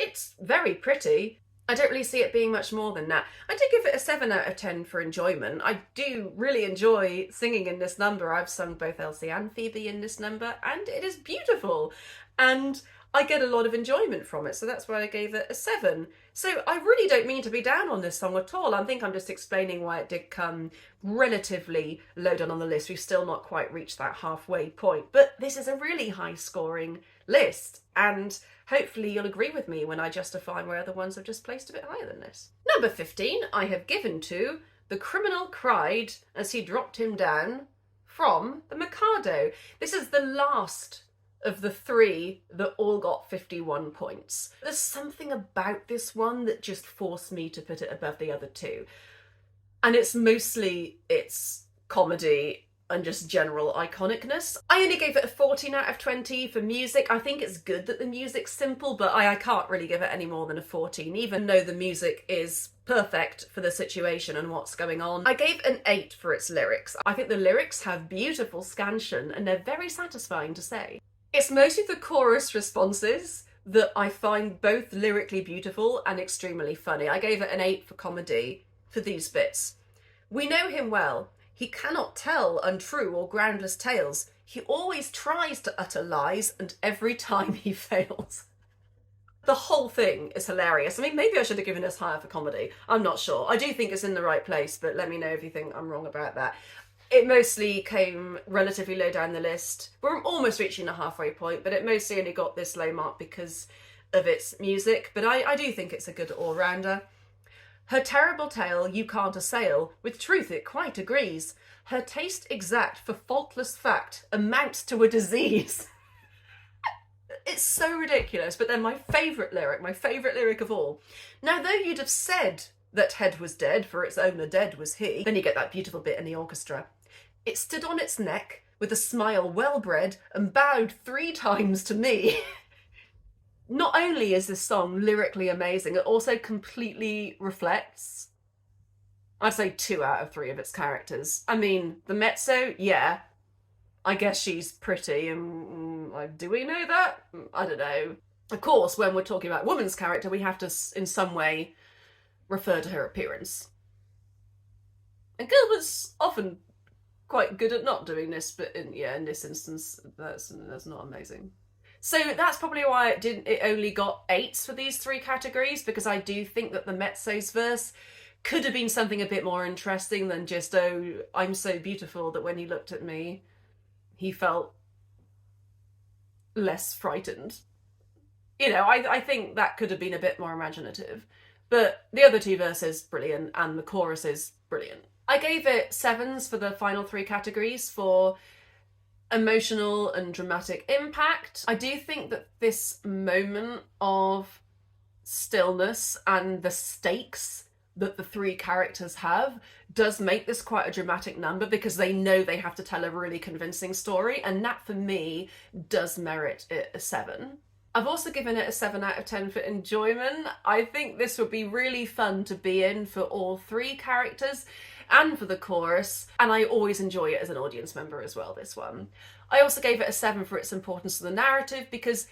It's very pretty. I don't really see it being much more than that. I did give it a 7 out of 10 for enjoyment. I do really enjoy singing in this number. I've sung both Elsie and Phoebe in this number, and it is beautiful. And I get a lot of enjoyment from it, so that's why I gave it a 7. So I really don't mean to be down on this song at all. I think I'm just explaining why it did come relatively low down on the list. We've still not quite reached that halfway point, but this is a really high scoring list, and hopefully you'll agree with me when I justify why other ones have just placed a bit higher than this. Number 15, I have given to The Criminal Cried as He Dropped Him Down from the Mikado. This is the last of the 3 that all got 51 points. There's something about this one that just forced me to put it above the other 2. And it's mostly its comedy and just general iconicness. I only gave it a 14 out of 20 for music. I think it's good that the music's simple, but I can't really give it any more than a 14, even though the music is perfect for the situation and what's going on. I gave an 8 for its lyrics. I think the lyrics have beautiful scansion and they're very satisfying to say. It's mostly the chorus responses that I find both lyrically beautiful and extremely funny. I gave it an 8 for comedy for these bits. We know him well. He cannot tell untrue or groundless tales. He always tries to utter lies, and every time he fails. The whole thing is hilarious. I mean, maybe I should have given this higher for comedy. I'm not sure. I do think it's in the right place, but let me know if you think I'm wrong about that. It mostly came relatively low down the list. We're almost reaching the halfway point, but it mostly only got this low mark because of its music. But I do think it's a good all-rounder. Her terrible tale you can't assail, with truth it quite agrees. Her taste exact for faultless fact amounts to a disease. It's so ridiculous, but then my favourite lyric of all. Now, though you'd have said that head was dead, for its owner dead was he, then you get that beautiful bit in the orchestra. It stood on its neck with a smile well bred and bowed 3 times to me. Not only is this song lyrically amazing, it also completely reflects, I'd say, 2 out of 3 of its characters. I mean, the mezzo, yeah, I guess she's pretty, and do we know that? I don't know. Of course, when we're talking about woman's character, we have to, in some way, refer to her appearance. And Gilbert's often quite good at not doing this, but in this instance, that's not amazing. So that's probably why it only got 8s for these 3 categories, because I do think that the mezzo's verse could have been something a bit more interesting than just, oh, I'm so beautiful that when he looked at me, he felt less frightened. I think that could have been a bit more imaginative. But the other 2 verses, brilliant, and the chorus is brilliant. I gave it 7s for the final 3 categories for emotional and dramatic impact. I do think that this moment of stillness and the stakes that the 3 characters have does make this quite a dramatic number, because they know they have to tell a really convincing story, and that for me does merit it a 7. I've also given it a 7 out of 10 for enjoyment. I think this would be really fun to be in for all three characters and for the chorus, and I always enjoy it as an audience member as well, this one. I also gave it a 7 for its importance to the narrative, because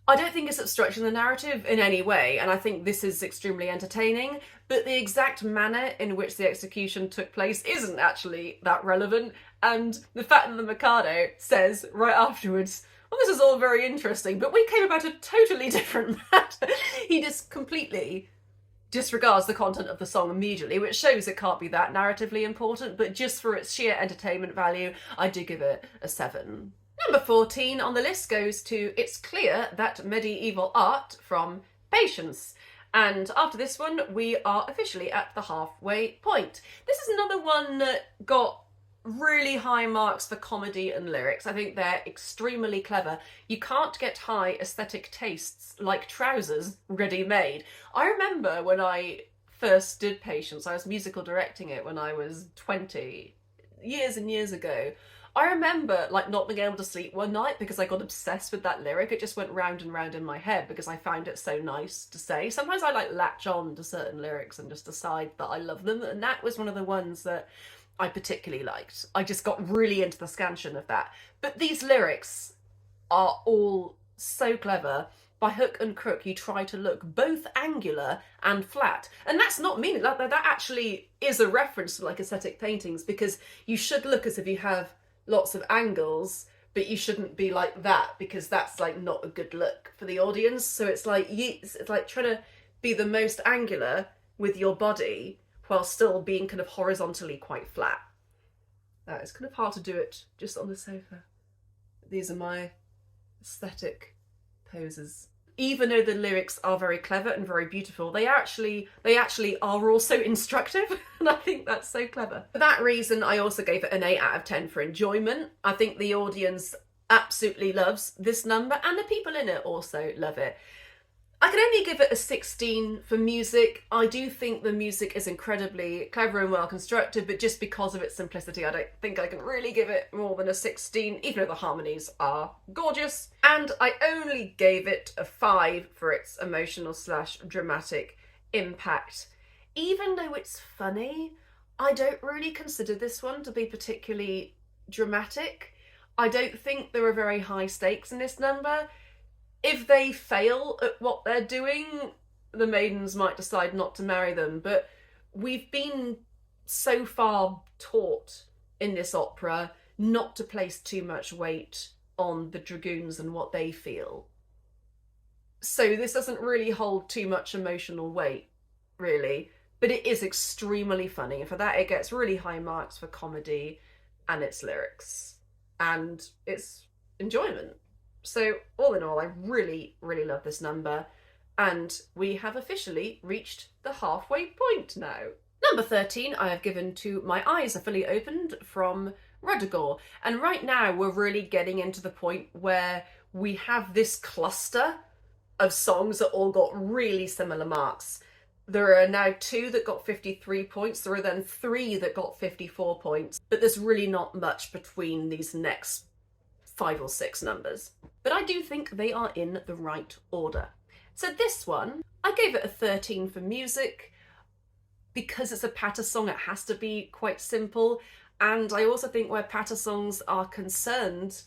I don't think it's obstructing the narrative in any way, and I think this is extremely entertaining, but the exact manner in which the execution took place isn't actually that relevant, and the fact that the Mikado says right afterwards, well, this is all very interesting, but we came about a totally different matter. He just completely disregards the content of the song immediately, which shows it can't be that narratively important, but just for its sheer entertainment value, I do give it a 7. Number 14 on the list goes to It's Clear That Medieval Art from Patience. And after this one, we are officially at the halfway point. This is another one that got really high marks for comedy and lyrics. I think they're extremely clever. You can't get high aesthetic tastes like trousers ready-made. I remember when I first did Patience, I was musical directing it when I was 20, years and years ago. I remember like not being able to sleep one night because I got obsessed with that lyric. It just went round and round in my head because I found it so nice to say. Sometimes I like latch on to certain lyrics and just decide that I love them, and that was one of the ones that I particularly liked. I just got really into the scansion of that. But these lyrics are all so clever. By hook and crook, you try to look both angular and flat. And that's not meaning that actually is a reference to like aesthetic paintings, because you should look as if you have lots of angles, but you shouldn't be like that, because that's like not a good look for the audience. So it's like trying to be the most angular with your body while still being kind of horizontally quite flat. It's kind of hard to do it just on the sofa. These are my aesthetic poses. Even though the lyrics are very clever and very beautiful, they actually are also instructive, and I think that's so clever. For that reason, I also gave it an 8 out of 10 for enjoyment. I think the audience absolutely loves this number, and the people in it also love it. I can only give it a 16 for music. I do think the music is incredibly clever and well constructed, but just because of its simplicity, I don't think I can really give it more than a 16, even though the harmonies are gorgeous. And I only gave it a 5 for its emotional / dramatic impact. Even though it's funny, I don't really consider this one to be particularly dramatic. I don't think there are very high stakes in this number. If they fail at what they're doing, the maidens might decide not to marry them. But we've been so far taught in this opera not to place too much weight on the dragoons and what they feel. So this doesn't really hold too much emotional weight, really. But it is extremely funny. And for that, it gets really high marks for comedy and its lyrics and its enjoyment. So all in all, I really, really love this number, and we have officially reached the halfway point now. Number 13, I have given to My Eyes Are Fully Opened from RUDDIGORE, and right now we're really getting into the point where we have this cluster of songs that all got really similar marks. There are now 2 that got 53 points, there are then 3 that got 54 points, but there's really not much between these next 5 or 6 numbers. But I do think they are in the right order. So this one, I gave it a 13 for music. Because it's a patter song, it has to be quite simple. And I also think where patter songs are concerned,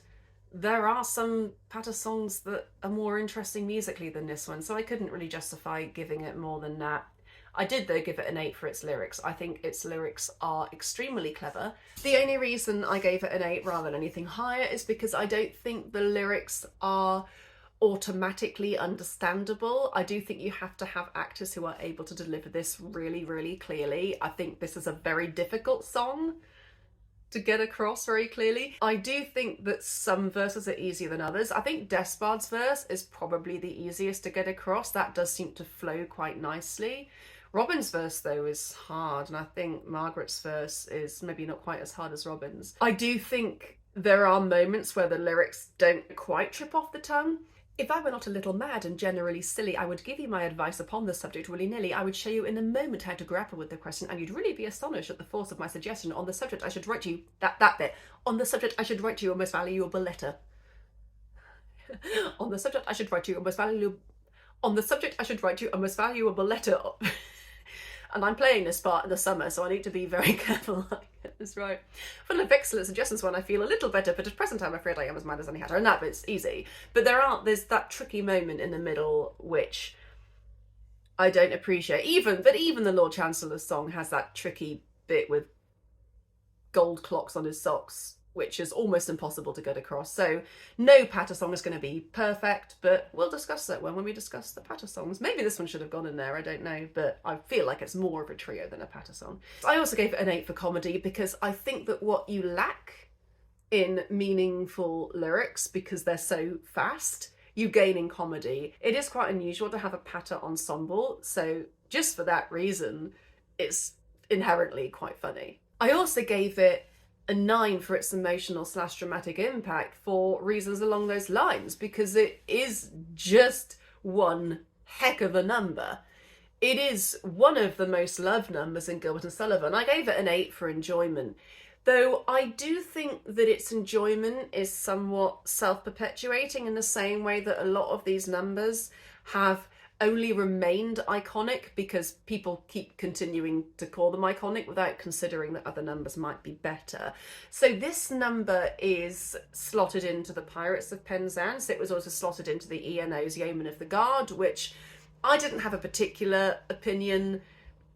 there are some patter songs that are more interesting musically than this one. So I couldn't really justify giving it more than that. I did, though, give it an 8 for its lyrics. I think its lyrics are extremely clever. The only reason I gave it an 8 rather than anything higher is because I don't think the lyrics are automatically understandable. I do think you have to have actors who are able to deliver this really, really clearly. I think this is a very difficult song to get across very clearly. I do think that some verses are easier than others. I think Despard's verse is probably the easiest to get across. That does seem to flow quite nicely. Robin's verse, though, is hard, and I think Margaret's verse is maybe not quite as hard as Robin's. I do think there are moments where the lyrics don't quite trip off the tongue. If I were not a little mad and generally silly, I would give you my advice upon the subject willy-nilly. I would show you in a moment how to grapple with the question, and you'd really be astonished at the force of my suggestion. On the subject, I should write you... that bit. On the subject, I should write you a most valuable letter. On the subject, I should write you a most valuable. On the subject, I should write you a most valuable letter. And I'm playing this part in the summer, so I need to be very careful I get this right. Full of excellent suggestions when I feel a little better, but at present I'm afraid I am as mad as any hatter. And that bit's easy. But there's that tricky moment in the middle which I don't appreciate. Even the Lord Chancellor's song has that tricky bit with gold clocks on his socks, which is almost impossible to get across. So no patter song is going to be perfect, but we'll discuss that when we discuss the patter songs. Maybe this one should have gone in there, I don't know, but I feel like it's more of a trio than a patter song. I also gave it an 8 for comedy because I think that what you lack in meaningful lyrics, because they're so fast, you gain in comedy. It is quite unusual to have a patter ensemble, so just for that reason, it's inherently quite funny. I also gave it a 9 for its emotional / dramatic impact for reasons along those lines, because it is just one heck of a number. It is one of the most loved numbers in Gilbert and Sullivan. I gave it an 8 for enjoyment, though I do think that its enjoyment is somewhat self-perpetuating in the same way that a lot of these numbers have only remained iconic because people keep continuing to call them iconic without considering that other numbers might be better. So this number is slotted into the Pirates of Penzance. It was also slotted into the ENO's Yeomen of the Guard, which I didn't have a particular opinion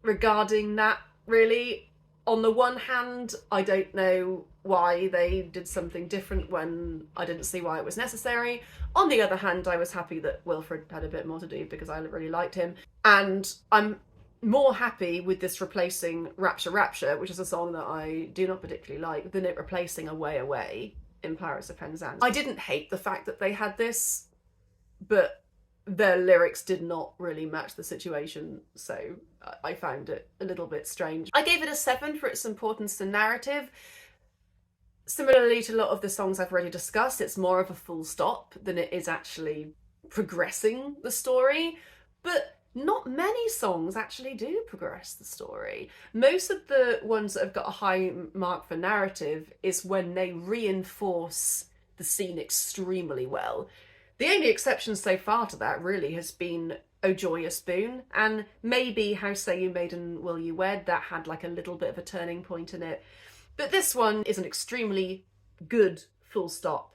regarding that, really. On the one hand, I don't know why they did something different when I didn't see why it was necessary. On the other hand, I was happy that Wilfred had a bit more to do because I really liked him. And I'm more happy with this replacing Rapture Rapture, which is a song that I do not particularly like, than it replacing Away Away in Pirates of Penzance. I didn't hate the fact that they had this, but their lyrics did not really match the situation, so I found it a little bit strange. I gave it a 7 for its importance to narrative. Similarly to a lot of the songs I've already discussed, it's more of a full stop than it is actually progressing the story, but not many songs actually do progress the story. Most of the ones that have got a high mark for narrative is when they reinforce the scene extremely well. The only exception so far to that really has been O Joyous, Boon, and maybe How Say You Maiden Will You Wed, that had like a little bit of a turning point in it. But this one is an extremely good full stop.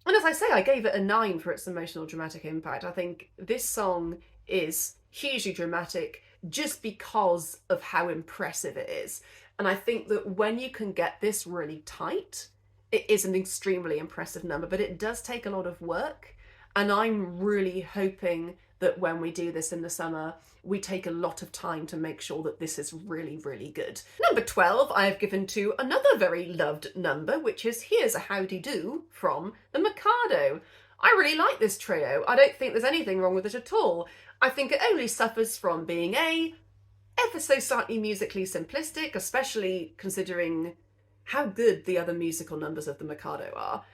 And as I say, I gave it a 9 for its emotional dramatic impact. I think this song is hugely dramatic just because of how impressive it is. And I think that when you can get this really tight, it is an extremely impressive number, but it does take a lot of work. And I'm really hoping that when we do this in the summer, we take a lot of time to make sure that this is really, really good. Number 12, I have given to another very loved number, which is Here's a Howdy Do from the MIKADO. I really like this trio. I don't think there's anything wrong with it at all. I think it only suffers from being ever so slightly musically simplistic, especially considering how good the other musical numbers of the MIKADO are.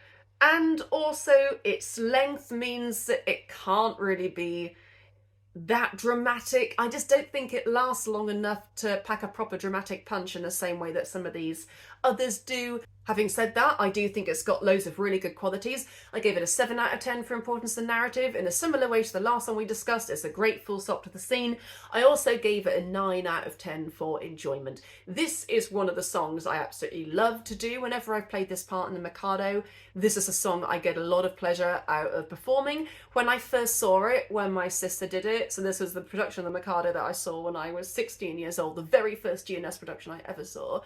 And also its length means that it can't really be that dramatic. I just don't think it lasts long enough to pack a proper dramatic punch in the same way that some of these others do. Having said that, I do think it's got loads of really good qualities. I gave it a 7 out of 10 for importance and narrative. In a similar way to the last one we discussed, it's a great full stop to the scene. I also gave it a 9 out of 10 for enjoyment. This is one of the songs I absolutely love to do whenever I've played this part in the MIKADO. This is a song I get a lot of pleasure out of performing. When I first saw it, when my sister did it, so this was the production of the MIKADO that I saw when I was 16 years old, the very first GNS production I ever saw.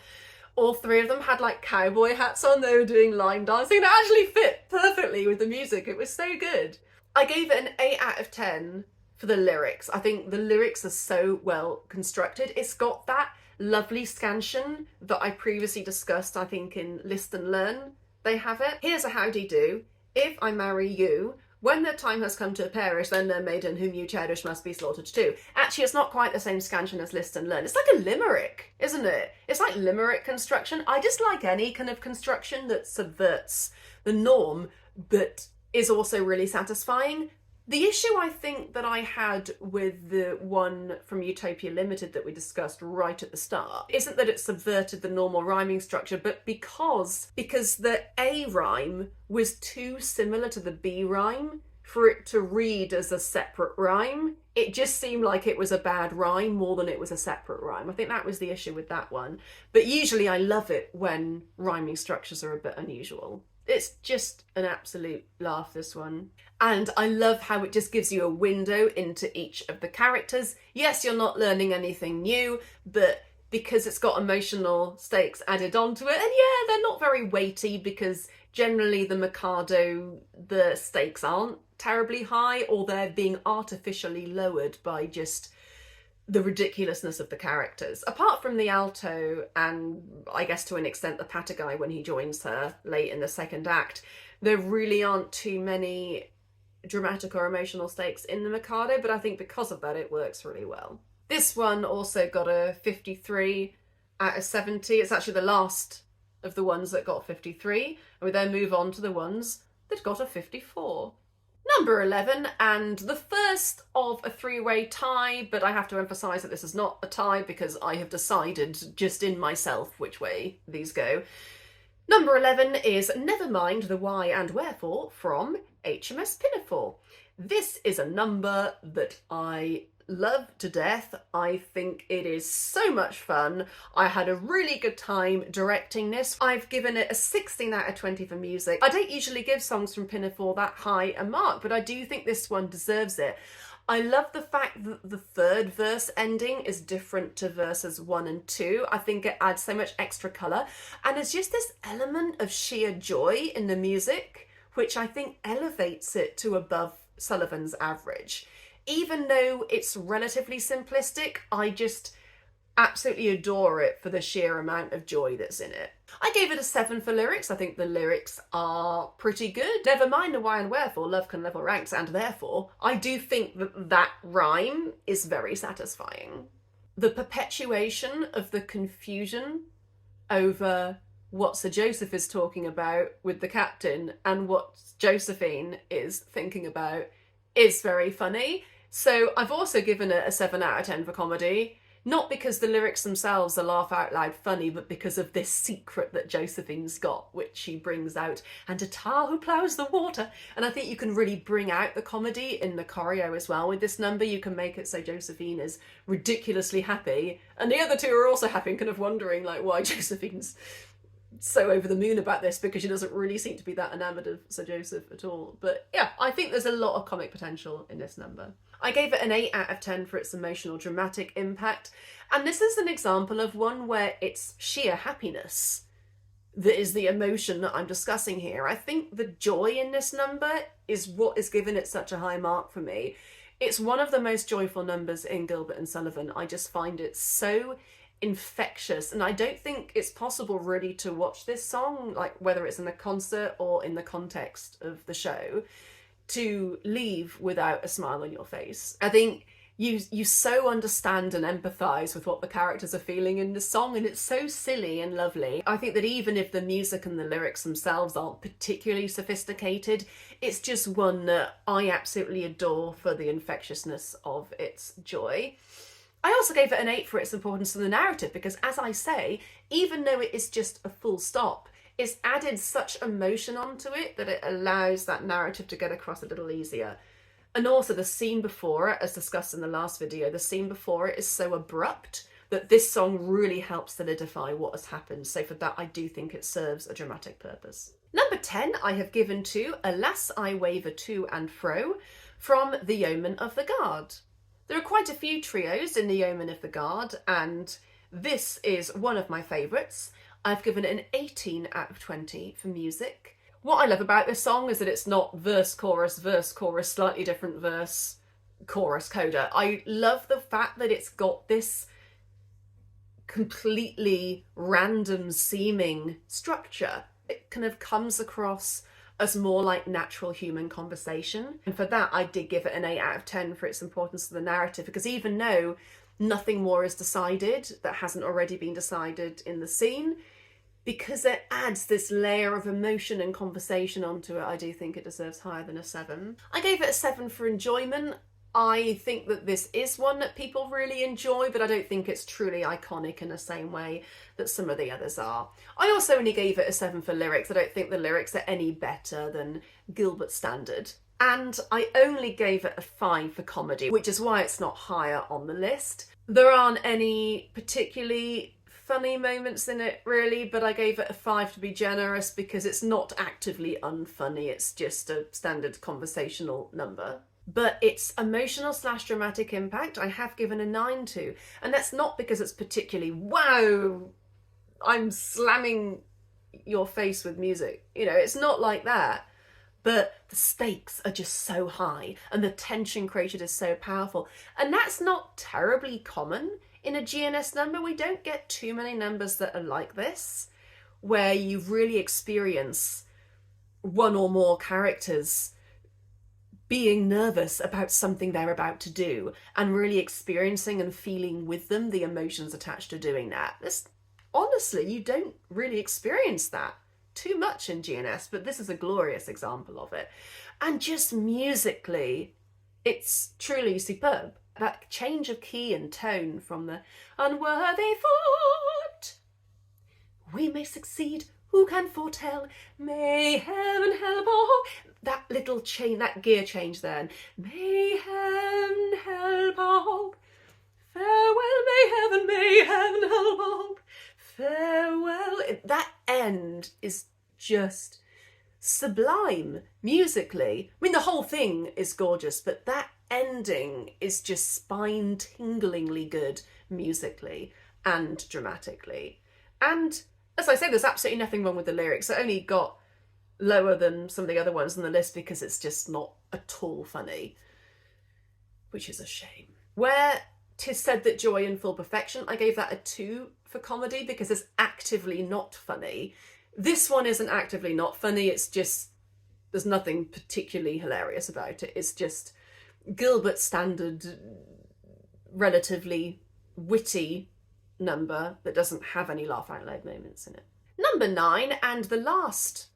All three of them had like cowboy hats on, they were doing line dancing, and it actually fit perfectly with the music. It was so good. I gave it an 8 out of 10 for the lyrics. I think the lyrics are so well constructed. It's got that lovely scansion that I previously discussed, I think in List and Learn. They have it. Here's a howdy do. If I marry you, when the time has come to perish, then the maiden whom you cherish must be slaughtered too. Actually, it's not quite the same scansion as List and Learn. It's like a limerick, isn't it? It's like limerick construction. I just like any kind of construction that subverts the norm, but is also really satisfying. The issue I think that I had with the one from Utopia Limited that we discussed right at the start isn't that it subverted the normal rhyming structure, but because the A rhyme was too similar to the B rhyme for it to read as a separate rhyme. It just seemed like it was a bad rhyme more than it was a separate rhyme. I think that was the issue with that one. But usually I love it when rhyming structures are a bit unusual. It's just an absolute laugh, this one. And I love how it just gives you a window into each of the characters. Yes, you're not learning anything new, but because it's got emotional stakes added onto it, and yeah, they're not very weighty because generally the MIKADO, the stakes aren't terribly high, or they're being artificially lowered by just the ridiculousness of the characters. Apart from the alto and I guess to an extent the patter guy when he joins her late in the second act, there really aren't too many dramatic or emotional stakes in the MIKADO, but I think because of that it works really well. This one also got a 53 out of 70. It's actually the last of the ones that got 53, and we then move on to the ones that got a 54. Number 11, and the first of a three-way tie, but I have to emphasise that this is not a tie because I have decided just in myself which way these go. Number 11 is Never Mind the Why and Wherefore from HMS Pinafore. This is a number that I love to death. I think it is so much fun. I had a really good time directing this. I've given it a 16 out of 20 for music. I don't usually give songs from Pinafore that high a mark, but I do think this one deserves it. I love the fact that the third verse ending is different to verses 1 and 2. I think it adds so much extra colour, and there's just this element of sheer joy in the music, which I think elevates it to above Sullivan's average. Even though it's relatively simplistic, I just absolutely adore it for the sheer amount of joy that's in it. I gave it a 7 for lyrics. I think the lyrics are pretty good. Never mind the why and wherefore, love can level ranks, and therefore, I do think that that rhyme is very satisfying. The perpetuation of the confusion over what Sir Joseph is talking about with the captain and what Josephine is thinking about is very funny. So I've also given it a 7 out of 10 for comedy, not because the lyrics themselves are laugh out loud funny, but because of this secret that Josephine's got, which she brings out, and a tar who ploughs the water. And I think you can really bring out the comedy in the choreo as well with this number. You can make it so Josephine is ridiculously happy, and the other two are also happy and kind of wondering like why Josephine's so over the moon about this, because she doesn't really seem to be that enamoured of Sir Joseph at all. But yeah, I think there's a lot of comic potential in this number. I gave it an 8 out of 10 for its emotional dramatic impact, and this is an example of one where it's sheer happiness that is the emotion that I'm discussing here. I think the joy in this number is what is giving it such a high mark for me. It's one of the most joyful numbers in Gilbert and Sullivan. I just find it so infectious, and I don't think it's possible really to watch this song, like whether it's in a concert or in the context of the show, to leave without a smile on your face. I think you so understand and empathise with what the characters are feeling in the song, and it's so silly and lovely. I think that even if the music and the lyrics themselves aren't particularly sophisticated, it's just one that I absolutely adore for the infectiousness of its joy. I also gave it an 8 for its importance to the narrative because, as I say, even though it is just a full stop, it's added such emotion onto it that it allows that narrative to get across a little easier. And also the scene before it, as discussed in the last video, the scene before it is so abrupt that this song really helps solidify what has happened. So for that, I do think it serves a dramatic purpose. Number 10, I have given to Alas I Waver To and Fro from the Yeomen of the Guard. There are quite a few trios in the Yeomen of the Guard, and this is one of my favourites. I've given it an 18 out of 20 for music. What I love about this song is that it's not verse, chorus, slightly different verse, chorus, coda. I love the fact that it's got this completely random seeming structure. It kind of comes across as more like natural human conversation. And for that, I did give it an 8 out of 10 for its importance to the narrative, because even though nothing more is decided that hasn't already been decided in the scene, because it adds this layer of emotion and conversation onto it, I do think it deserves higher than a 7. I gave it a 7 for enjoyment. I think that this is one that people really enjoy, but I don't think it's truly iconic in the same way that some of the others are. I also only gave it a 7 for lyrics. I don't think the lyrics are any better than Gilbert standard. And I only gave it a 5 for comedy, which is why it's not higher on the list. There aren't any particularly funny moments in it really, but I gave it a 5 to be generous because it's not actively unfunny, it's just a standard conversational number. But its emotional / dramatic impact I have given a 9 to, and that's not because it's particularly, wow, I'm slamming your face with music. You know, it's not like that. But the stakes are just so high and the tension created is so powerful. And that's not terribly common in a GNS number. We don't get too many numbers that are like this, where you really experience one or more characters being nervous about something they're about to do and really experiencing and feeling with them the emotions attached to doing that. Honestly, you don't really experience that too much in GNS, but this is a glorious example of it. And just musically, it's truly superb. That change of key and tone from the unworthy foot, we may succeed, who can foretell, may heaven help all. That little change, that gear change then, may heaven help all, farewell, may heaven help all, farewell. That end is just sublime musically. I mean, the whole thing is gorgeous, but that ending is just spine-tinglingly good musically and dramatically. And as I say, there's absolutely nothing wrong with the lyrics. It only got lower than some of the other ones on the list because it's just not at all funny, which is a shame. Where 'tis said that joy in full perfection, I gave that a 2 for comedy because it's actively not funny. This one isn't actively not funny, it's just, there's nothing particularly hilarious about it. It's just Gilbert standard, relatively witty number that doesn't have any laugh out loud moments in it. Number 9, and the last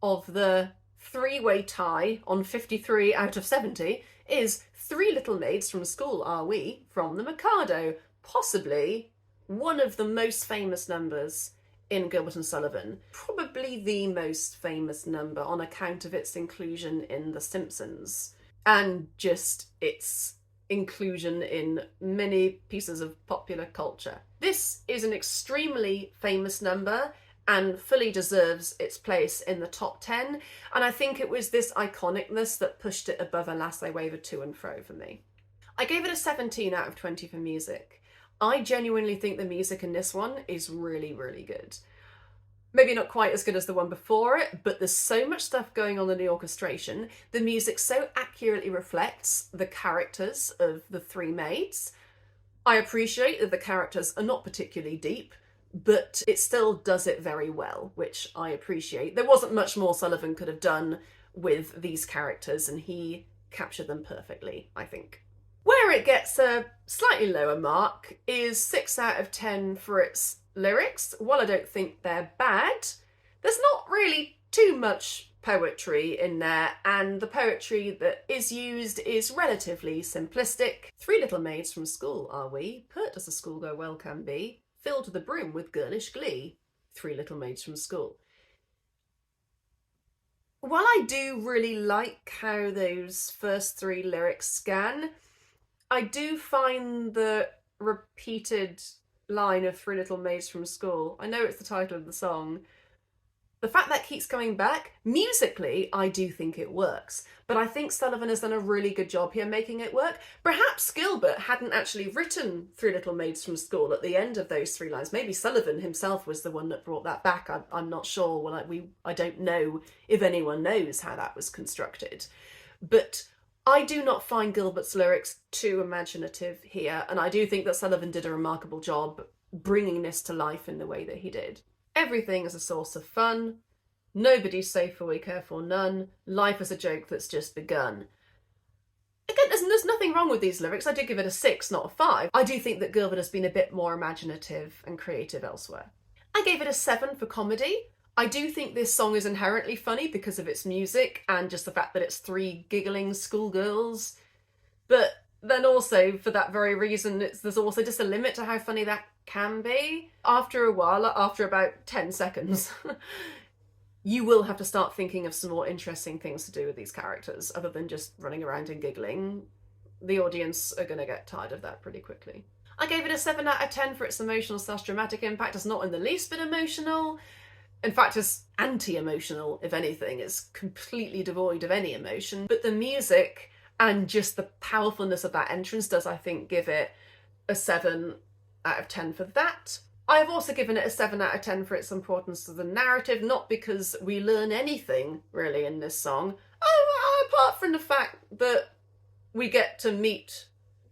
of the three-way tie on 53 out of 70, is Three Little Maids from School Are We from the Mikado, possibly one of the most famous numbers in Gilbert and Sullivan, probably the most famous number on account of its inclusion in The Simpsons and just its inclusion in many pieces of popular culture. This is an extremely famous number and fully deserves its place in the top 10, and I think it was this iconicness that pushed it above Alas I Waver to and fro for me. I gave it a 17 out of 20 for music. I genuinely think the music in this one is really, really good. Maybe not quite as good as the one before it, but there's so much stuff going on in the orchestration. The music so accurately reflects the characters of the three maids. I appreciate that the characters are not particularly deep, but it still does it very well, which I appreciate. There wasn't much more Sullivan could have done with these characters, and he captured them perfectly, I think. Where it gets a slightly lower mark is 6 out of 10 for its lyrics. While I don't think they're bad, there's not really too much poetry in there, and the poetry that is used is relatively simplistic. Three little maids from school are we, pert as a schoolgirl well can be, filled to the brim with girlish glee. Three little maids from school. While I do really like how those first three lyrics scan, I do find the repeated line of Three Little Maids from School, I know it's the title of the song, the fact that keeps coming back, musically, I do think it works. But I think Sullivan has done a really good job here making it work. Perhaps Gilbert hadn't actually written Three Little Maids from School at the end of those three lines. Maybe Sullivan himself was the one that brought that back. I'm not sure. Well, I don't know if anyone knows how that was constructed. But I do not find Gilbert's lyrics too imaginative here, and I do think that Sullivan did a remarkable job bringing this to life in the way that he did. Everything is a source of fun. Nobody's safe for we care for none. Life is a joke that's just begun. Again, there's nothing wrong with these lyrics. I did give it a 6, not a 5. I do think that Gilbert has been a bit more imaginative and creative elsewhere. I gave it a 7 for comedy. I do think this song is inherently funny because of its music and just the fact that it's 3 giggling schoolgirls. But then also, for that very reason, there's also just a limit to how funny that can be. After a while, after about 10 seconds, you will have to start thinking of some more interesting things to do with these characters, other than just running around and giggling. The audience are going to get tired of that pretty quickly. I gave it a 7 out of 10 for its emotional / dramatic impact. It's not in the least bit emotional. In fact, it's anti-emotional, if anything. It's completely devoid of any emotion. But the music and just the powerfulness of that entrance does, I think, give it a 7 out of 10 for that. I have also given it a 7 out of 10 for its importance to the narrative, not because we learn anything, really, in this song, apart from the fact that we get to meet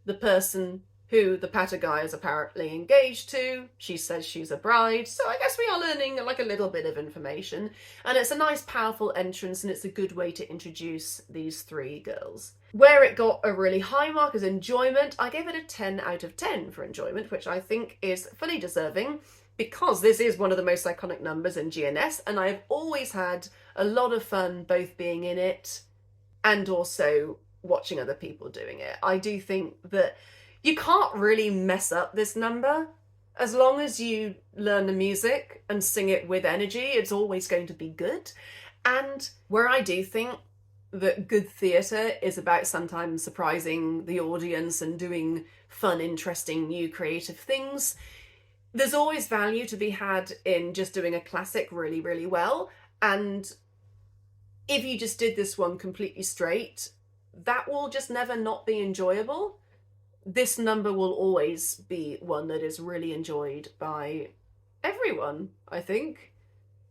the person who the patter guy is apparently engaged to. She says she's a bride, so I guess we are learning like a little bit of information. And it's a nice, powerful entrance, and it's a good way to introduce these 3 girls. Where it got a really high mark is enjoyment. I gave it a 10 out of 10 for enjoyment, which I think is fully deserving because this is one of the most iconic numbers in GNS, and I've always had a lot of fun both being in it and also watching other people doing it. I do think that you can't really mess up this number. As long as you learn the music and sing it with energy, it's always going to be good. And where I do think that good theatre is about sometimes surprising the audience and doing fun, interesting, new creative things, there's always value to be had in just doing a classic really, really well. And if you just did this one completely straight, that will just never not be enjoyable. This number will always be one that is really enjoyed by everyone, I think.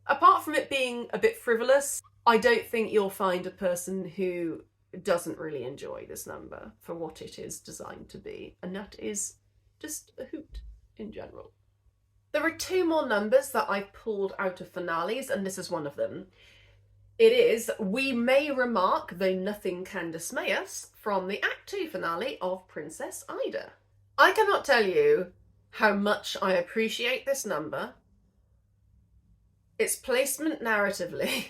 Apart from it being a bit frivolous, I don't think you'll find a person who doesn't really enjoy this number for what it is designed to be, and that is just a hoot in general. There are 2 more numbers that I pulled out of finales, and this is one of them. It is We May Remark, Though Nothing Can Dismay Us, from the Act 2 finale of Princess Ida. I cannot tell you how much I appreciate this number, its placement narratively,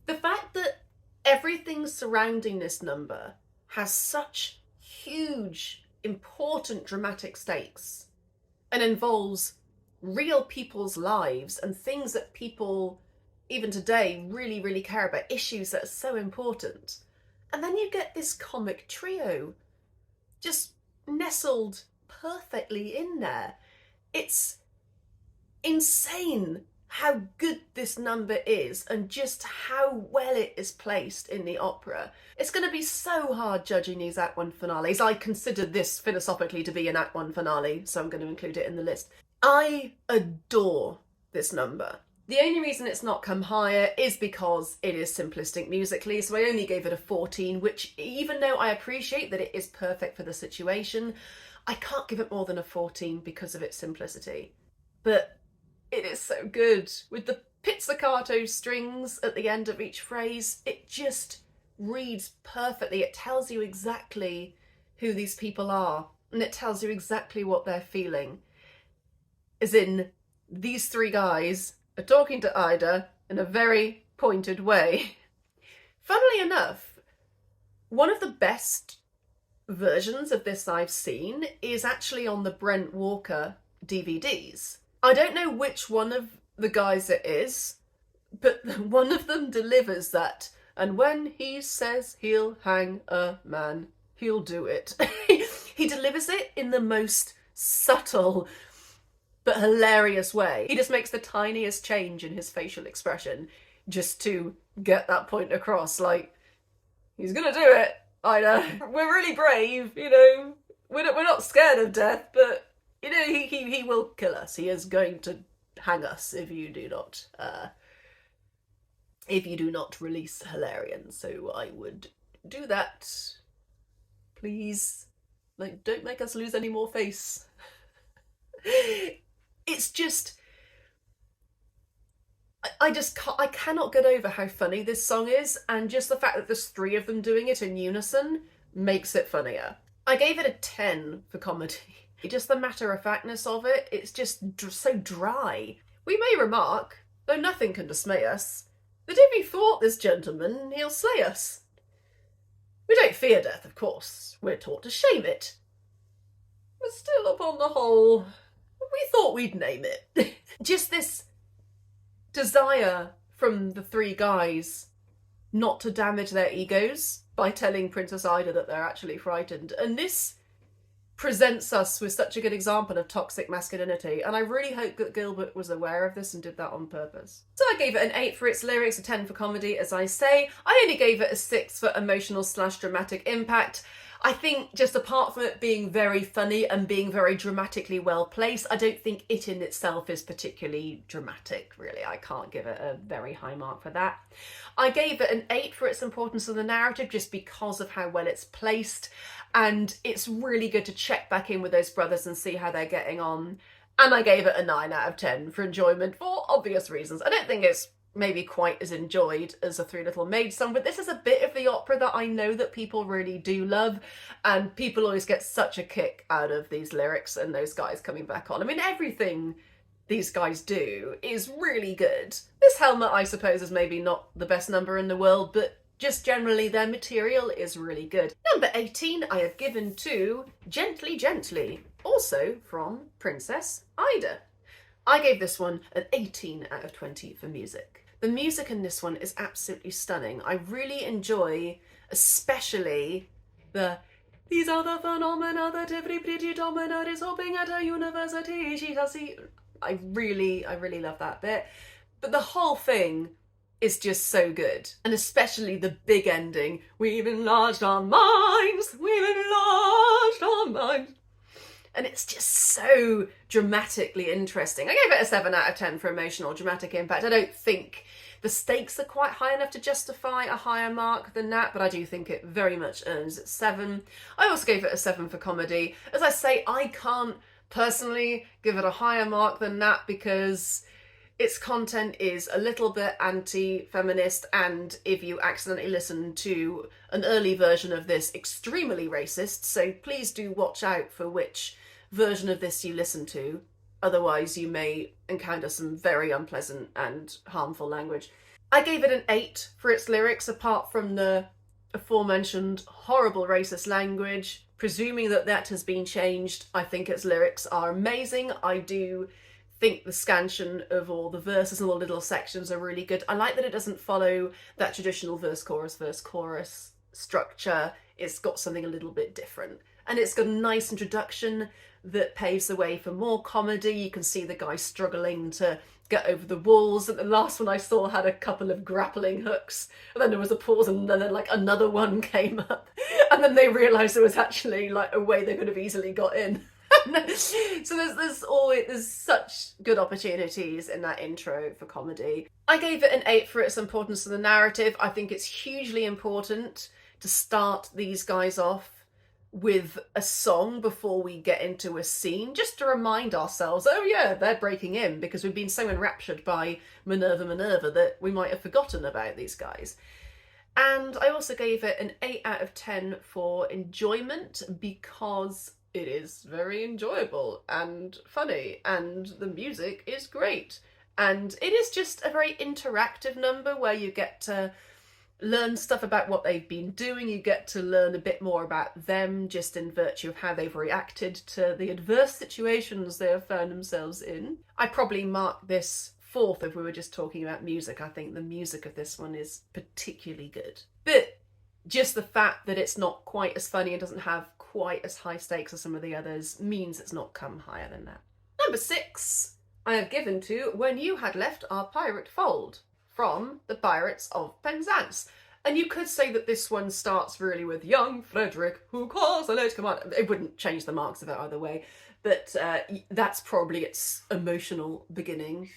the fact that everything surrounding this number has such huge, important dramatic stakes and involves real people's lives and things that people even today really, really care about, issues that are so important. And then you get this comic trio just nestled perfectly in there. It's insane how good this number is and just how well it is placed in the opera. It's going to be so hard judging these Act 1 finales. I consider this philosophically to be an Act 1 finale, so I'm going to include it in the list. I adore this number. The only reason it's not come higher is because it is simplistic musically, so I only gave it a 14, which, even though I appreciate that it is perfect for the situation, I can't give it more than a 14 because of its simplicity. But it is so good. With the pizzicato strings at the end of each phrase, it just reads perfectly. It tells you exactly who these people are, and it tells you exactly what they're feeling. As in, these 3 guys are talking to Ida in a very pointed way. Funnily enough, one of the best versions of this I've seen is actually on the Brent Walker DVDs. I don't know which one of the guys it is, but one of them delivers that, and when he says he'll hang a man, he'll do it. He delivers it in the most subtle but hilarious way. He just makes the tiniest change in his facial expression just to get that point across. Like, he's gonna do it, Ida. We're really brave, you know. We're not scared of death, but, you know, he will kill us. He is going to hang us if you do not release Hilarion. So I would do that. Please, like, don't make us lose any more face. It's just, I cannot get over how funny this song is, and just the fact that there's 3 of them doing it in unison makes it funnier. I gave it a 10 for comedy. Just the matter-of-factness of it, it's just so dry. We may remark, though nothing can dismay us, that if he thwart this gentleman, he'll slay us. We don't fear death, of course. We're taught to shame it. But still, upon the whole, we thought we'd name it. Just this desire from the three guys not to damage their egos by telling Princess Ida that they're actually frightened. And this presents us with such a good example of toxic masculinity, and I really hope that Gilbert was aware of this and did that on purpose. So I gave it an 8 for its lyrics, a 10 for comedy, as I say. I only gave it a 6 for emotional/dramatic impact. I think just apart from it being very funny and being very dramatically well placed, I don't think it in itself is particularly dramatic, really. I can't give it a very high mark for that. I gave it an 8 for its importance in the narrative just because of how well it's placed, and it's really good to check back in with those brothers and see how they're getting on. And I gave it a 9 out of 10 for enjoyment for obvious reasons. I don't think it's maybe quite as enjoyed as a Three Little Maids song, but this is a bit of the opera that I know that people really do love, and people always get such a kick out of these lyrics and those guys coming back on. I mean, everything these guys do is really good. This helmet, I suppose, is maybe not the best number in the world, but just generally their material is really good. Number 18 I have given to Gently Gently, also from Princess Ida. I gave this one an 18 out of 20 for music. The music in this one is absolutely stunning. I really enjoy, especially the "These are the phenomena that every pretty domina is hoping at a university she has seen." I really love that bit. But the whole thing is just so good. And especially the big ending. We've enlarged our minds, we've enlarged our minds. And it's just so dramatically interesting. I gave it a 7 out of 10 for emotional dramatic impact. I don't think the stakes are quite high enough to justify a higher mark than that, but I do think it very much earns its 7. I also gave it a 7 for comedy. As I say, I can't personally give it a higher mark than that because its content is a little bit anti-feminist, and if you accidentally listen to an early version of this, extremely racist, so please do watch out for which version of this you listen to, otherwise you may encounter some very unpleasant and harmful language. I gave it an 8 for its lyrics, apart from the aforementioned horrible racist language. Presuming that that has been changed, I think its lyrics are amazing. I do think the scansion of all the verses and all the little sections are really good. I like that it doesn't follow that traditional verse-chorus structure. It's got something a little bit different. And it's got a nice introduction that paves the way for more comedy. You can see the guy struggling to get over the walls. And the last one I saw had a couple of grappling hooks. And then there was a pause, and then like another one came up. And then they realised there was actually like a way they could have easily got in. So there's such good opportunities in that intro for comedy. I gave it an 8 for its importance to the narrative. I think it's hugely important to start these guys off with a song before we get into a scene, just to remind ourselves, oh yeah, they're breaking in, because we've been so enraptured by Minerva that we might have forgotten about these guys. And I also gave it an 8 out of 10 for enjoyment, because it is very enjoyable and funny, and the music is great. And it is just a very interactive number where you get to learn stuff about what they've been doing. You get to learn a bit more about them just in virtue of how they've reacted to the adverse situations they have found themselves in. I probably mark this 4th if we were just talking about music. I think the music of this one is particularly good. But just the fact that it's not quite as funny and doesn't have quite as high stakes as some of the others means it's not come higher than that. Number 6, I have given to When You Had Left Our Pirate Fold, from the Pirates of Penzance. And you could say that this one starts really with young Frederick, who calls the late command. It wouldn't change the marks of it either way, but that's probably its emotional beginning.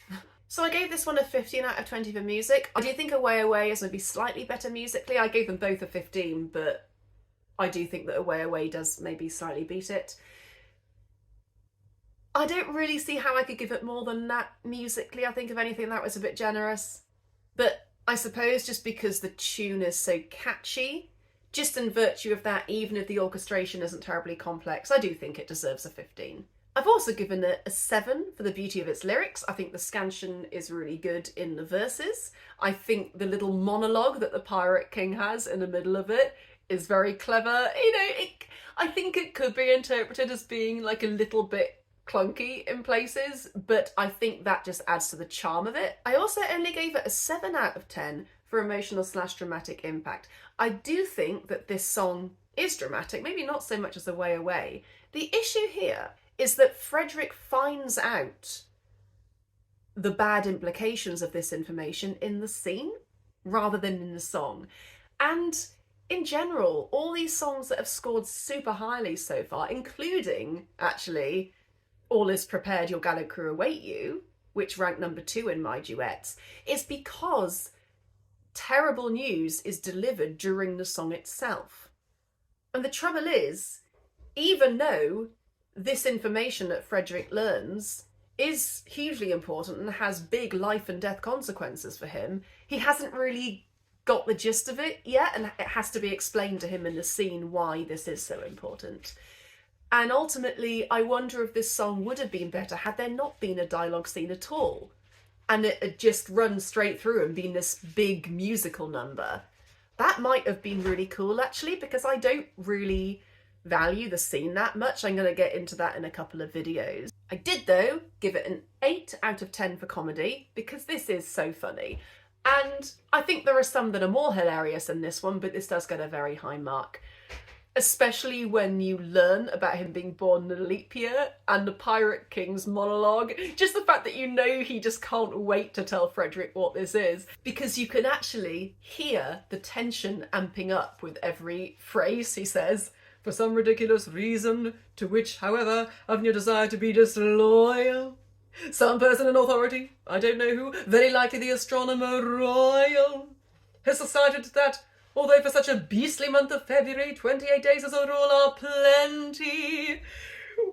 So I gave this one a 15 out of 20 for music. I do think Away Away is maybe slightly better musically. I gave them both a 15, but I do think that Away Away does maybe slightly beat it. I don't really see how I could give it more than that musically. I think if anything that was a bit generous. But I suppose just because the tune is so catchy just in virtue of that, even if the orchestration isn't terribly complex, I do think it deserves a 15. I've also given it a 7 for the beauty of its lyrics. I think the scansion is really good in the verses. I think the little monologue that the Pirate King has in the middle of it is very clever. You know, I think it could be interpreted as being like a little bit clunky in places, but I think that just adds to the charm of it. I also only gave it a 7 out of 10 for emotional / dramatic impact. I do think that this song is dramatic, maybe not so much as a way away. The issue here is that Frederick finds out the bad implications of this information in the scene rather than in the song. And in general, all these songs that have scored super highly so far, including actually All Is Prepared, Your Gallant Crew Await You, which ranked number 2 in my duets, is because terrible news is delivered during the song itself. And the trouble is, even though this information that Frederick learns is hugely important and has big life and death consequences for him, he hasn't really got the gist of it yet, and it has to be explained to him in the scene why this is so important. And ultimately, I wonder if this song would have been better had there not been a dialogue scene at all, and it had just run straight through and been this big musical number. That might have been really cool, actually, because I don't really value the scene that much. I'm going to get into that in a couple of videos. I did, though, give it an 8 out of 10 for comedy, because this is so funny. And I think there are some that are more hilarious than this one, but this does get a very high mark. Especially when you learn about him being born in a leap year and the Pirate King's monologue. Just the fact that you know he just can't wait to tell Frederick what this is, because you can actually hear the tension amping up with every phrase he says. For some ridiculous reason, to which, however, I've no desire to be disloyal. Some person in authority, I don't know who, very likely the astronomer royal, has decided that, although for such a beastly month of February, 28 days as a rule are plenty,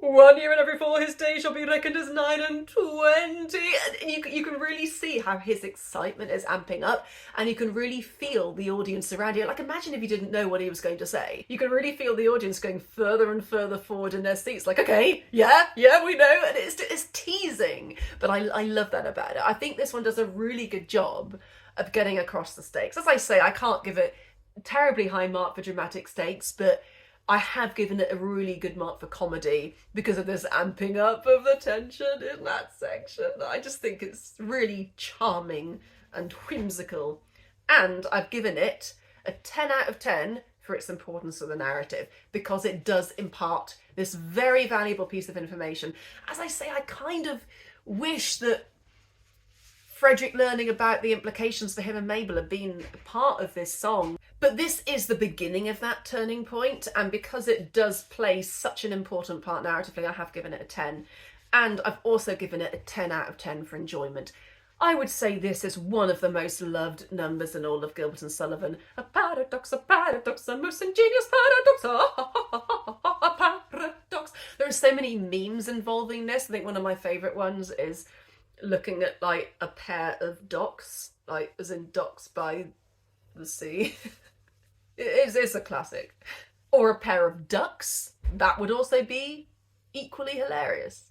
1 year in every 4 his days shall be reckoned as 9 and 20. And you can really see how his excitement is amping up, and you can really feel the audience around you. Like, imagine if you didn't know what he was going to say. You can really feel the audience going further and further forward in their seats, like, okay, yeah, we know, and it's teasing. But I love that about it. I think this one does a really good job of getting across the stakes. As I say, I can't give it a terribly high mark for dramatic stakes, but I have given it a really good mark for comedy because of this amping up of the tension in that section. I just think it's really charming and whimsical. And I've given it a 10 out of 10 for its importance to the narrative, because it does impart this very valuable piece of information. As I say, I kind of wish that Frederick learning about the implications for him and Mabel had been part of this song. But this is the beginning of that turning point, and because it does play such an important part narratively, I have given it a 10. And I've also given it a 10 out of 10 for enjoyment. I would say this is one of the most loved numbers in all of Gilbert and Sullivan. A paradox, a most ingenious paradox, a paradox. There are so many memes involving this. I think one of my favourite ones is looking at like a pair of docks, like as in docks by the sea. It's a classic. Or a pair of ducks. That would also be equally hilarious.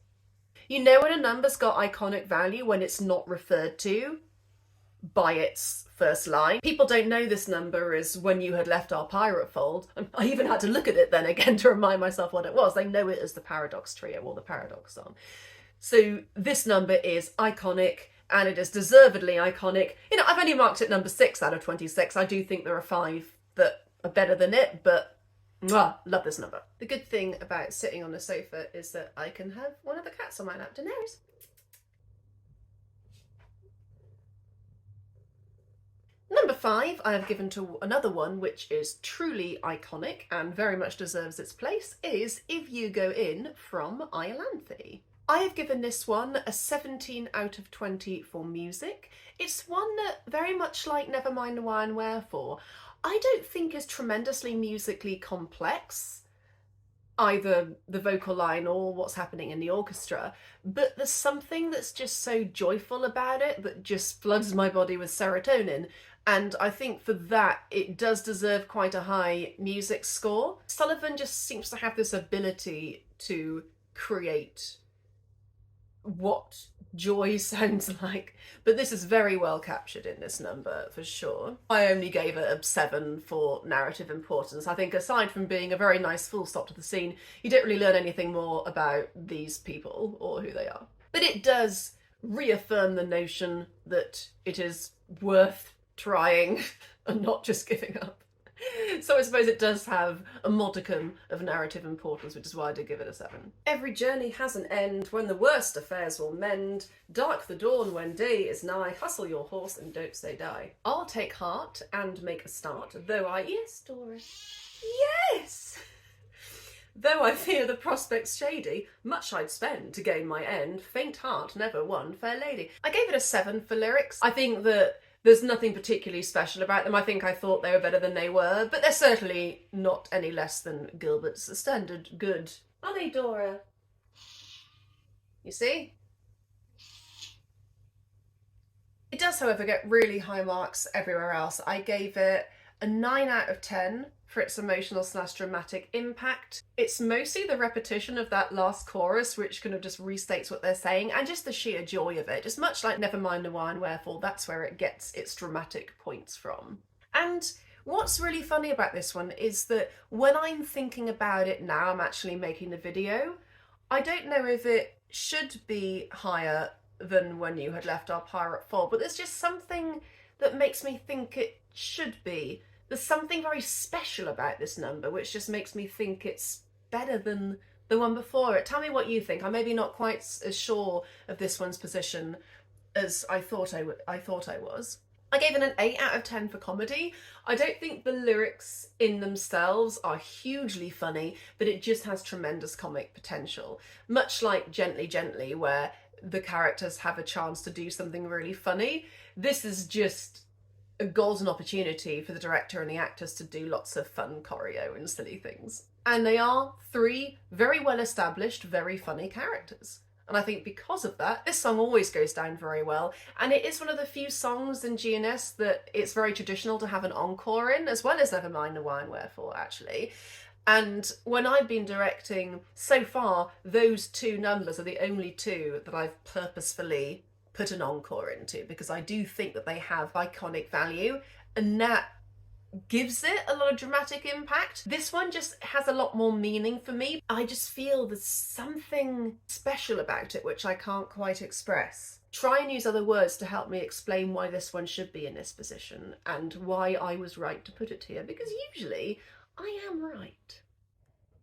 You know when a number's got iconic value when it's not referred to by its first line. People don't know this number is When You Had Left Our Pirate Fold. I even had to look at it then again to remind myself what it was. They know it as the Paradox Trio or the Paradox song. So this number is iconic, and it is deservedly iconic. You know, I've only marked it number 6 out of 26. I do think there are 5 that are better than it, but mwah, love this number. The good thing about sitting on the sofa is that I can have one of the cats on my lap, Daenerys. Number 5 I have given to another one which is truly iconic and very much deserves its place, is If You Go In from IOLANTHE. I have given this one a 17 out of 20 for music. It's one that, very much like Nevermind the Why and Wherefore, I don't think is tremendously musically complex, either the vocal line or what's happening in the orchestra, but there's something that's just so joyful about it that just floods my body with serotonin. And I think for that, it does deserve quite a high music score. Sullivan just seems to have this ability to create what joy sounds like, but this is very well captured in this number for sure. I only gave it a 7 for narrative importance. I think aside from being a very nice full stop to the scene, you don't really learn anything more about these people or who they are. But it does reaffirm the notion that it is worth trying and not just giving up. So I suppose it does have a modicum of narrative importance, which is why I did give it a 7. Every journey has an end, when the worst affairs will mend. Dark the dawn when day is nigh, hustle your horse and don't say die. I'll take heart and make a start, though I... Yes, Dora. Yes! Though I fear the prospect's shady, much I'd spend to gain my end, faint heart never won fair lady. I gave it a 7 for lyrics. I think that there's nothing particularly special about them. I think I thought they were better than they were, but they're certainly not any less than Gilbert's standard good. Are they, Dora? You see? It does, however, get really high marks everywhere else. I gave it a 9 out of 10 for its emotional / dramatic impact. It's mostly the repetition of that last chorus, which kind of just restates what they're saying, and just the sheer joy of it. Just much like Never Mind the Why and Wherefore, that's where it gets its dramatic points from. And what's really funny about this one is that when I'm thinking about it now, I'm actually making the video, I don't know if it should be higher than When You Had Left Our Pirate Fall, but there's just something that makes me think it should be. There's something very special about this number, which just makes me think it's better than the one before it. Tell me what you think. I'm maybe not quite as sure of this one's position as I thought I was. I gave it an 8 out of 10 for comedy. I don't think the lyrics in themselves are hugely funny, but it just has tremendous comic potential. Much like Gently Gently, where the characters have a chance to do something really funny. This is just a golden opportunity for the director and the actors to do lots of fun choreo and silly things. And they are 3 very well established, very funny characters. And I think because of that, this song always goes down very well. And it is one of the few songs in GNS that it's very traditional to have an encore in, as well as Never Mind the Why and Wherefore, actually. And when I've been directing so far, those 2 numbers are the only 2 that I've purposefully put an encore into, because I do think that they have iconic value, and that gives it a lot of dramatic impact. This one just has a lot more meaning for me. I just feel there's something special about it which I can't quite express. Try and use other words to help me explain why this one should be in this position and why I was right to put it here, because usually I am right.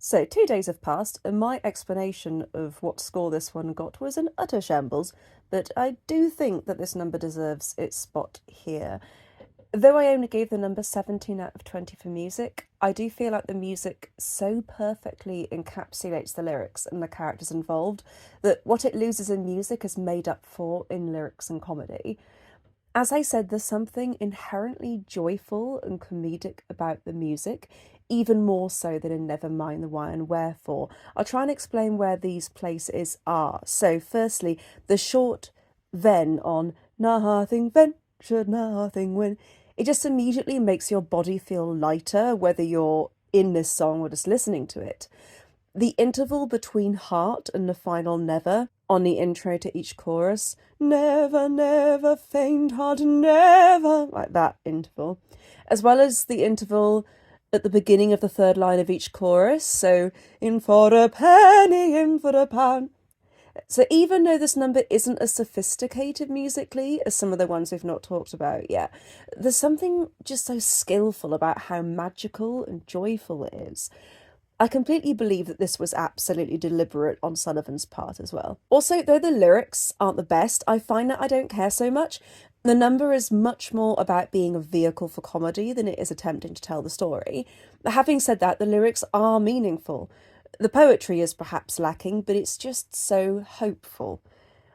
So 2 days have passed, and my explanation of what score this one got was an utter shambles, but I do think that this number deserves its spot here. Though I only gave the number 17 out of 20 for music, I do feel like the music so perfectly encapsulates the lyrics and the characters involved that what it loses in music is made up for in lyrics and comedy. As I said, there's something inherently joyful and comedic about the music, even more so than in Never Mind the Why and Wherefore. I'll try and explain where these places are. So firstly, the short then on nothing ventured, nothing win. It just immediately makes your body feel lighter, whether you're in this song or just listening to it. The interval between heart and the final never on the intro to each chorus, never, never, faint heart, never, like that interval, as well as the interval at the beginning of the 3rd line of each chorus, so in for a penny, in for a pound. So even though this number isn't as sophisticated musically as some of the ones we've not talked about yet, there's something just so skillful about how magical and joyful it is. I completely believe that this was absolutely deliberate on Sullivan's part as well. Also, though the lyrics aren't the best, I find that I don't care so much. The number is much more about being a vehicle for comedy than it is attempting to tell the story. Having said that, the lyrics are meaningful. The poetry is perhaps lacking, but it's just so hopeful.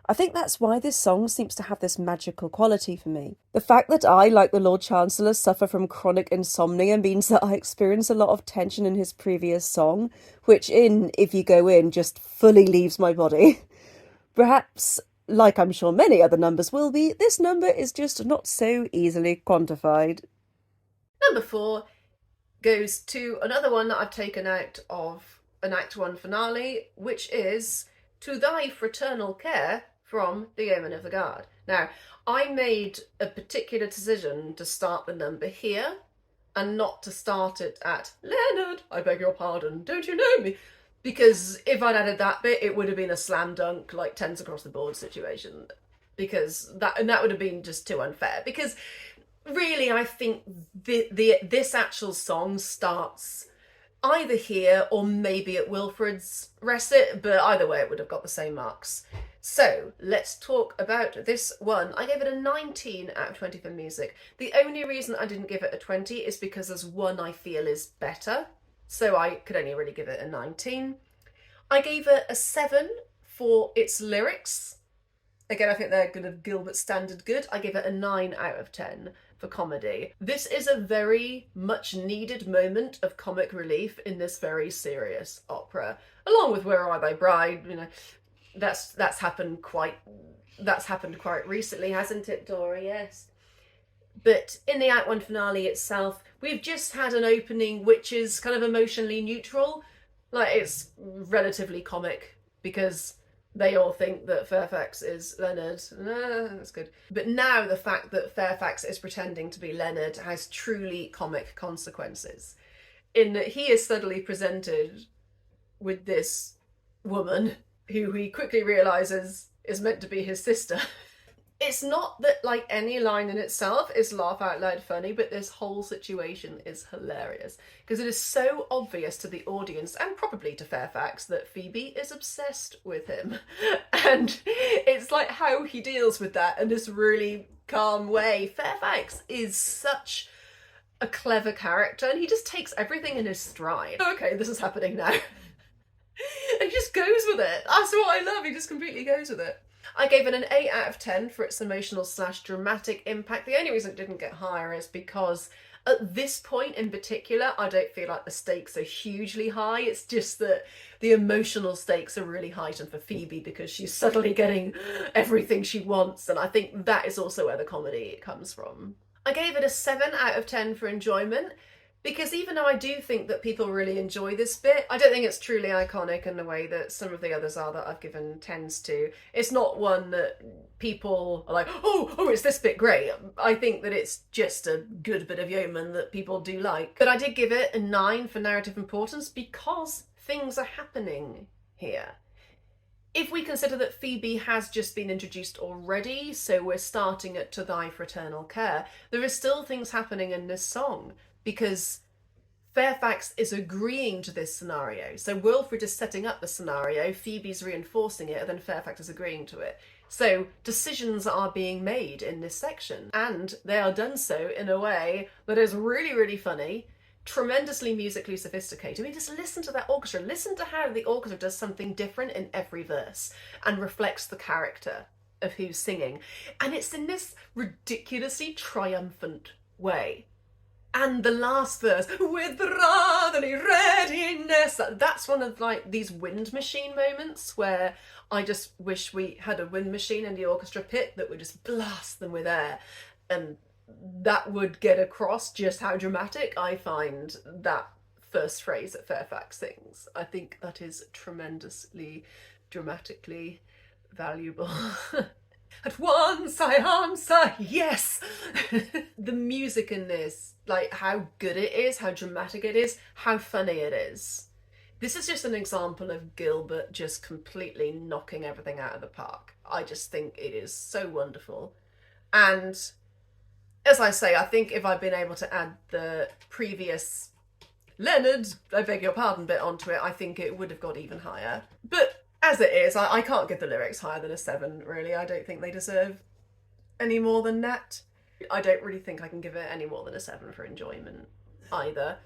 I think that's why this song seems to have this magical quality for me. The fact that I, like the Lord Chancellor, suffer from chronic insomnia means that I experience a lot of tension in his previous song, which If You Go In just fully leaves my body. Perhaps, like I'm sure many other numbers will be, this number is just not so easily quantified. Number 4 goes to another one that I've taken out of an Act 1 finale, which is To Thy Fraternal Care from the Yeomen of the Guard. Now, I made a particular decision to start the number here and not to start it at Leonard, I beg your pardon, don't you know me? Because if I'd added that bit, it would have been a slam dunk, like tens across the board situation. Because that would have been just too unfair. Because really, I think this actual song starts either here or maybe at Wilfred's recit, but either way it would have got the same marks. So let's talk about this one. I gave it a 19 out of 20 for music. The only reason I didn't give it a 20 is because there's one I feel is better, so I could only really give it a 19. I gave it a 7 for its lyrics. Again, I think they're good of Gilbert standard good. I give it a 9 out of 10 for comedy. This is a very much needed moment of comic relief in this very serious opera, along with Where Are Thy Bride. You know, that's happened quite recently, hasn't it, Dora? Yes. But in the Act 1 finale itself, we've just had an opening which is kind of emotionally neutral. Like, it's relatively comic because they all think that Fairfax is Leonard. That's good. But now the fact that Fairfax is pretending to be Leonard has truly comic consequences, in that he is suddenly presented with this woman who he quickly realises is meant to be his sister. It's not that, like, any line in itself is laugh out loud funny, but this whole situation is hilarious because it is so obvious to the audience and probably to Fairfax that Phoebe is obsessed with him. And it's like how he deals with that in this really calm way. Fairfax is such a clever character and he just takes everything in his stride. Okay, this is happening now. And he just goes with it. That's what I love. He just completely goes with it. I gave it an 8 out of 10 for its emotional / dramatic impact. The only reason it didn't get higher is because at this point in particular, I don't feel like the stakes are hugely high. It's just that the emotional stakes are really heightened for Phoebe because she's suddenly getting everything she wants. And I think that is also where the comedy comes from. I gave it a 7 out of 10 for enjoyment. Because even though I do think that people really enjoy this bit, I don't think it's truly iconic in the way that some of the others are that I've given 10s to. It's not one that people are like, oh, it's this bit great. I think that it's just a good bit of yeoman that people do like. But I did give it a 9 for narrative importance because things are happening here. If we consider that Phoebe has just been introduced already, so we're starting at To Thy Fraternal Care, there are still things happening in this song. Because Fairfax is agreeing to this scenario. So Wilfred is setting up the scenario, Phoebe's reinforcing it, and then Fairfax is agreeing to it. So decisions are being made in this section, and they are done so in a way that is really, really funny, tremendously musically sophisticated. I mean, just listen to that orchestra. Listen to how the orchestra does something different in every verse and reflects the character of who's singing. And it's in this ridiculously triumphant way. And the last verse, with brotherly readiness, that's one of like these wind machine moments where I just wish we had a wind machine in the orchestra pit that would just blast them with air. And that would get across just how dramatic I find that first phrase that Fairfax sings. I think that is tremendously dramatically valuable. At once I answer yes. The music in this, like how good it is, how dramatic it is, how funny it is. This is just an example of Gilbert just completely knocking everything out of the park. I just think it is so wonderful. And as I say, I think if I'd been able to add the previous Leonard, I beg your pardon, bit onto it, I think it would have got even higher. But as it is, I can't give the lyrics higher than a 7, really. I don't think they deserve any more than that. I don't really think I can give it any more than a 7 for enjoyment either.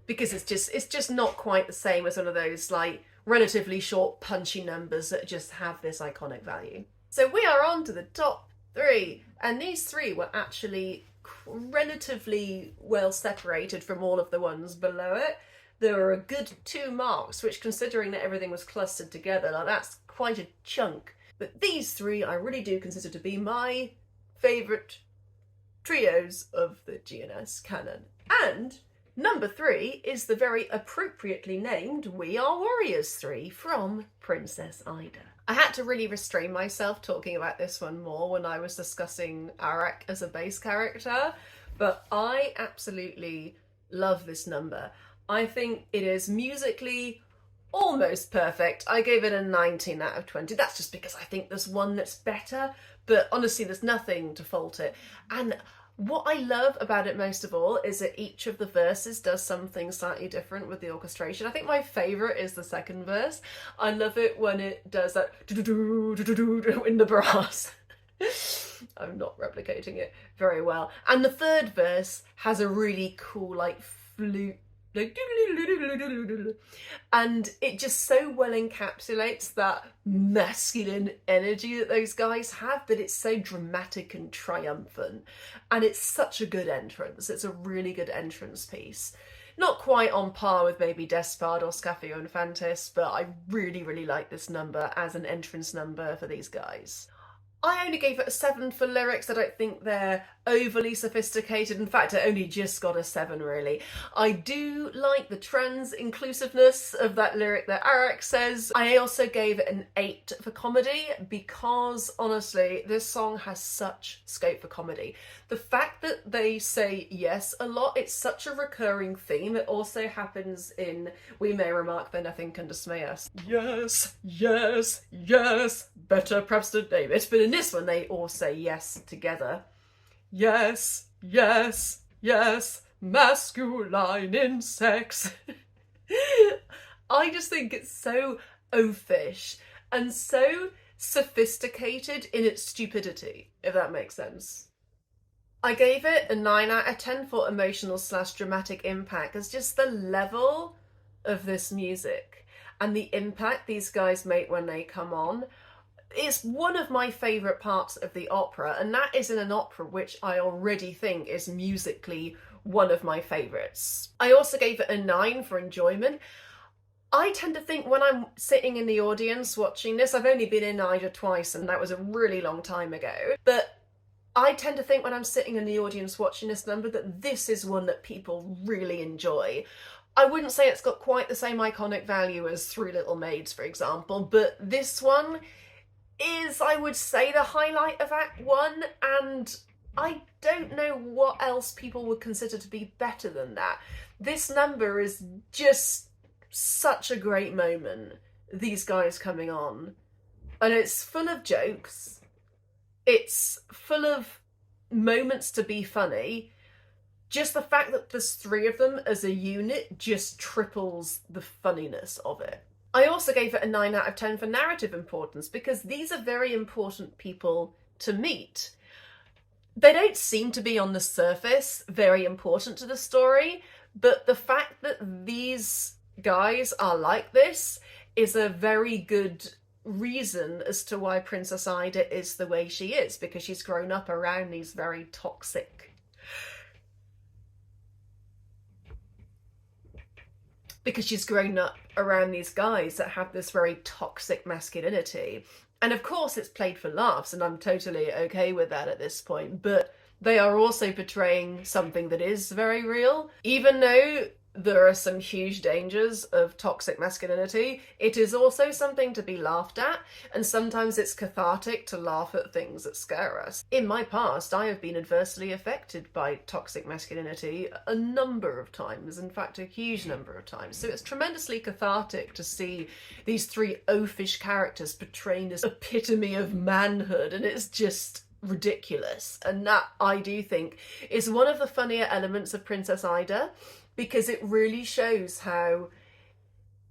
Because it's just not quite the same as one of those, like, relatively short, punchy numbers that just have this iconic value. So we are on to the top 3, and these 3 were actually relatively well separated from all of the ones below it. There were a good 2 marks, which, considering that everything was clustered together, like, that's quite a chunk. But these 3 I really do consider to be my favourite trios of the GNS canon. And number 3 is the very appropriately named We Are Warriors 3 from Princess Ida. I had to really restrain myself talking about this one more when I was discussing Arak as a base character, but I absolutely love this number. I think it is musically almost perfect. I gave it a 19 out of 20. That's just because I think there's one that's better, but honestly there's nothing to fault it. And what I love about it most of all is that each of the verses does something slightly different with the orchestration. I think my favourite is the second verse. I love it when it does that in the brass. I'm not replicating it very well. And the third verse has a really cool like flute, like, and it just so well encapsulates that masculine energy that those guys have, that it's so dramatic and triumphant, and it's such a good entrance. It's a really good entrance piece. Not quite on par with maybe Despard or Scafio Infantis, but I really like this number as an entrance number for these guys. I only gave it a 7 for lyrics. I don't think they're overly sophisticated. In fact, I only just got a 7 really. I do like the trans inclusiveness of that lyric that Arak says. I also gave it an 8 for comedy because honestly, this song has such scope for comedy. The fact that they say yes a lot, it's such a recurring theme. It also happens in We May Remark That Nothing Can Dismay Us. Yes, yes, yes. Better perhaps to name it, but in this one they all say yes together. Yes, yes, yes, masculine in sex. I just think it's so oafish and so sophisticated in its stupidity, if that makes sense. I gave it a 9 out of 10 for emotional / dramatic impact. It's just the level of this music and the impact these guys make when they come on. It's one of my favourite parts of the opera, and that is in an opera which I already think is musically one of my favourites. I also gave it a 9 for enjoyment. I tend to think when I'm sitting in the audience watching this, I've only been in Ida twice and that was a really long time ago, but I tend to think when I'm sitting in the audience watching this number that this is one that people really enjoy. I wouldn't say it's got quite the same iconic value as Three Little Maids, for example, but this one is, I would say, the highlight of Act 1, and I don't know what else people would consider to be better than that. This number is just such a great moment, these guys coming on, and it's full of jokes. It's full of moments to be funny. Just the fact that there's 3 of them as a unit just triples the funniness of it. I also gave it a 9 out of 10 for narrative importance because these are very important people to meet. They don't seem to be on the surface very important to the story, but the fact that these guys are like this is a very good reason as to why Princess Ida is the way she is, because she's grown up around these very toxic guys that have this very toxic masculinity. And of course it's played for laughs, and I'm totally okay with that at this point, but they are also portraying something that is very real. Even though there are some huge dangers of toxic masculinity, it is also something to be laughed at, and sometimes it's cathartic to laugh at things that scare us. In my past, I have been adversely affected by toxic masculinity a number of times, in fact a huge number of times, so it's tremendously cathartic to see these 3 oafish characters portraying this epitome of manhood, and it's just ridiculous. And that, I do think, is one of the funnier elements of Princess Ida, because it really shows how,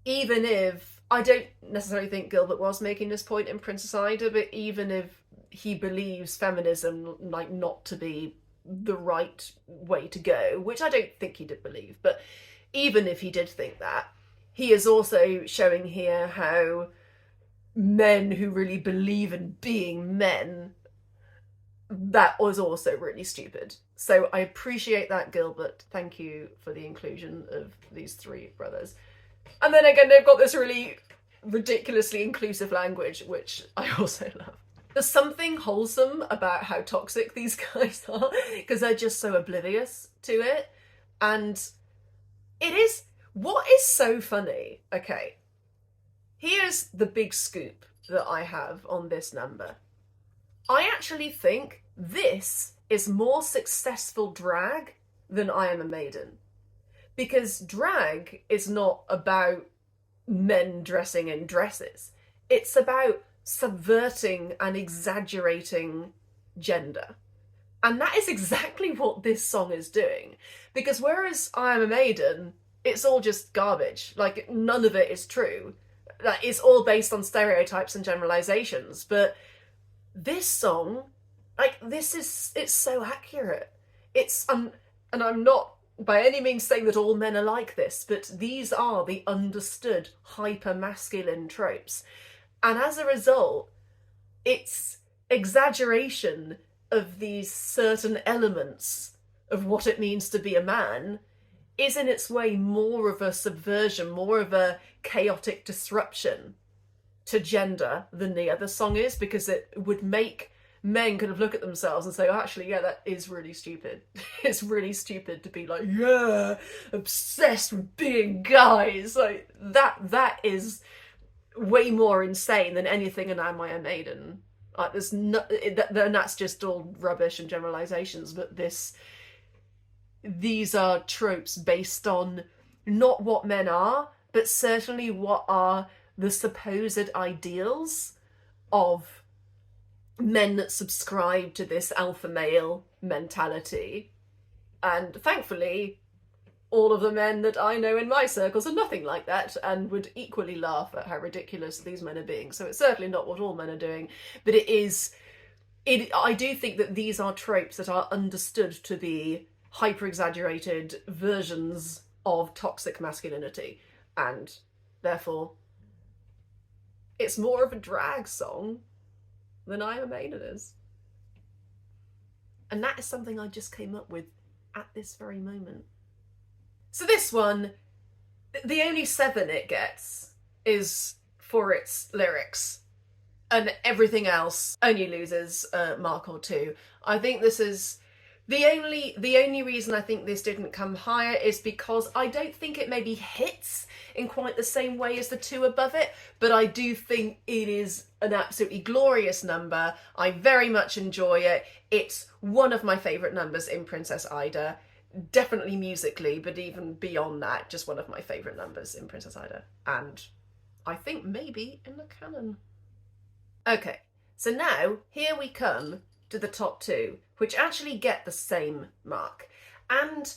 even if, I don't necessarily think Gilbert was making this point in Princess Ida, but even if he believes feminism like not to be the right way to go, which I don't think he did believe, but even if he did think that, he is also showing here how men who really believe in being men, that was also really stupid. So I appreciate that, Gilbert. Thank you for the inclusion of these three brothers. And then again, they've got this really ridiculously inclusive language, which I also love. There's something wholesome about how toxic these guys are, because they're just so oblivious to it. And it is, what is so funny, okay, here's the big scoop that I have on this number. I actually think this is more successful drag than I Am a Maiden. Because drag is not about men dressing in dresses. It's about subverting and exaggerating gender. And that is exactly what this song is doing. Because whereas I Am a Maiden, it's all just garbage. Like, none of it is true. Like, it's all based on stereotypes and generalizations. But this song, like, it's so accurate. It's, and I'm not by any means saying that all men are like this, but these are the understood hyper-masculine tropes. And as a result, it's exaggeration of these certain elements of what it means to be a man is in its way more of a subversion, more of a chaotic disruption to gender than the other song is, because it would make men kind of look at themselves and say, oh, actually, yeah, that is really stupid. It's really stupid to be like, yeah, obsessed with being guys. Like, that is way more insane than anything in Am I a Maiden. Like, there's no, and that's just all rubbish and generalizations, but these are tropes based on not what men are, but certainly what are the supposed ideals of men that subscribe to this alpha male mentality. And thankfully, all of the men that I know in my circles are nothing like that and would equally laugh at how ridiculous these men are being. So it's certainly not what all men are doing, but I do think that these are tropes that are understood to be hyper-exaggerated versions of toxic masculinity, and therefore it's more of a drag song than I Am a Maiden is. And that is something I just came up with at this very moment. So this one, the only 7 it gets is for its lyrics, and everything else only loses a mark or 2. I think this is the only reason I think this didn't come higher is because I don't think it maybe hits in quite the same way as the 2 above it, but I do think it is an absolutely glorious number. I very much enjoy it. It's one of my favourite numbers in Princess Ida. Definitely musically, but even beyond that, just one of my favourite numbers in Princess Ida. And I think maybe in the canon. Okay, so now here we come to the top 2, which actually get the same mark. And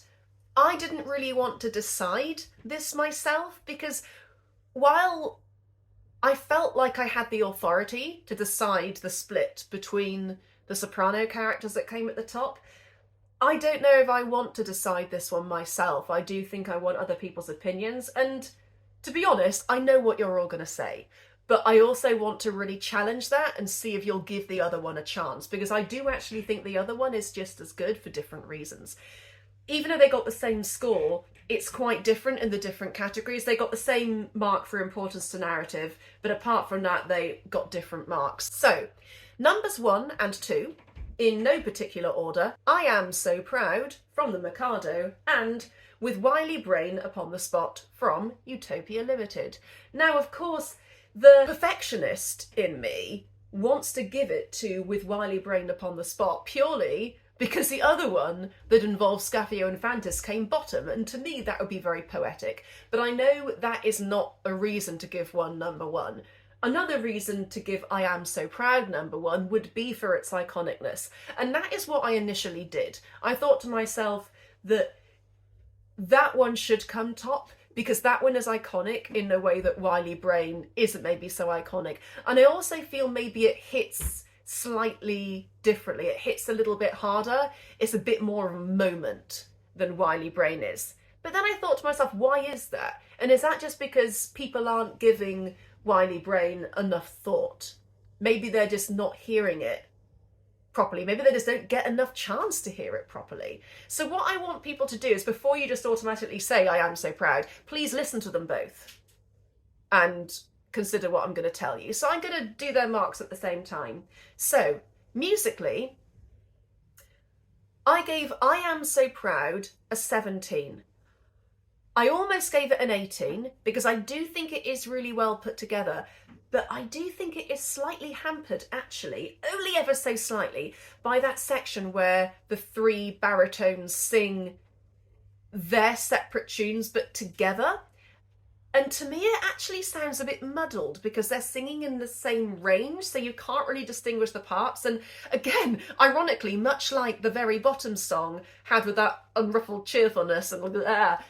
I didn't really want to decide this myself, because while I felt like I had the authority to decide the split between the soprano characters that came at the top, I don't know if I want to decide this one myself. I do think I want other people's opinions, and to be honest, I know what you're all going to say. But I also want to really challenge that and see if you'll give the other one a chance, because I do actually think the other one is just as good for different reasons. Even though they got the same score, it's quite different in the different categories. They got the same mark for importance to narrative, but apart from that, they got different marks. So, numbers 1 and 2, in no particular order, I Am So Proud from the Mikado, and With Wily Brain Upon the Spot from Utopia Limited. Now, of course, the perfectionist in me wants to give it to With Wily Brain Upon the Spot purely because the other one that involves Scaphio Infantis came bottom, and to me that would be very poetic. But I know that is not a reason to give one number 1. Another reason to give I Am So Proud number 1 would be for its iconicness. And that is what I initially did. I thought to myself that that one should come top, because that one is iconic in a way that Wily Brain isn't maybe so iconic. And I also feel maybe it hits slightly differently. It hits a little bit harder. It's a bit more of a moment than Wily Brain is. But then I thought to myself, why is that? And is that just because people aren't giving Wily Brain enough thought? Maybe they're just not hearing it properly. Maybe they just don't get enough chance to hear it properly. So what I want people to do is, before you just automatically say, I am so proud, please listen to them both and consider what I'm going to tell you. So I'm going to do their marks at the same time. So musically, I gave I Am So Proud a 17. I almost gave it an 18 because I do think it is really well put together, but I do think it is slightly hampered, actually, only ever so slightly, by that section where the three baritones sing their separate tunes but together. And to me, it actually sounds a bit muddled because they're singing in the same range, so you can't really distinguish the parts. And again, ironically, much like the very bottom song had with that unruffled cheerfulness, and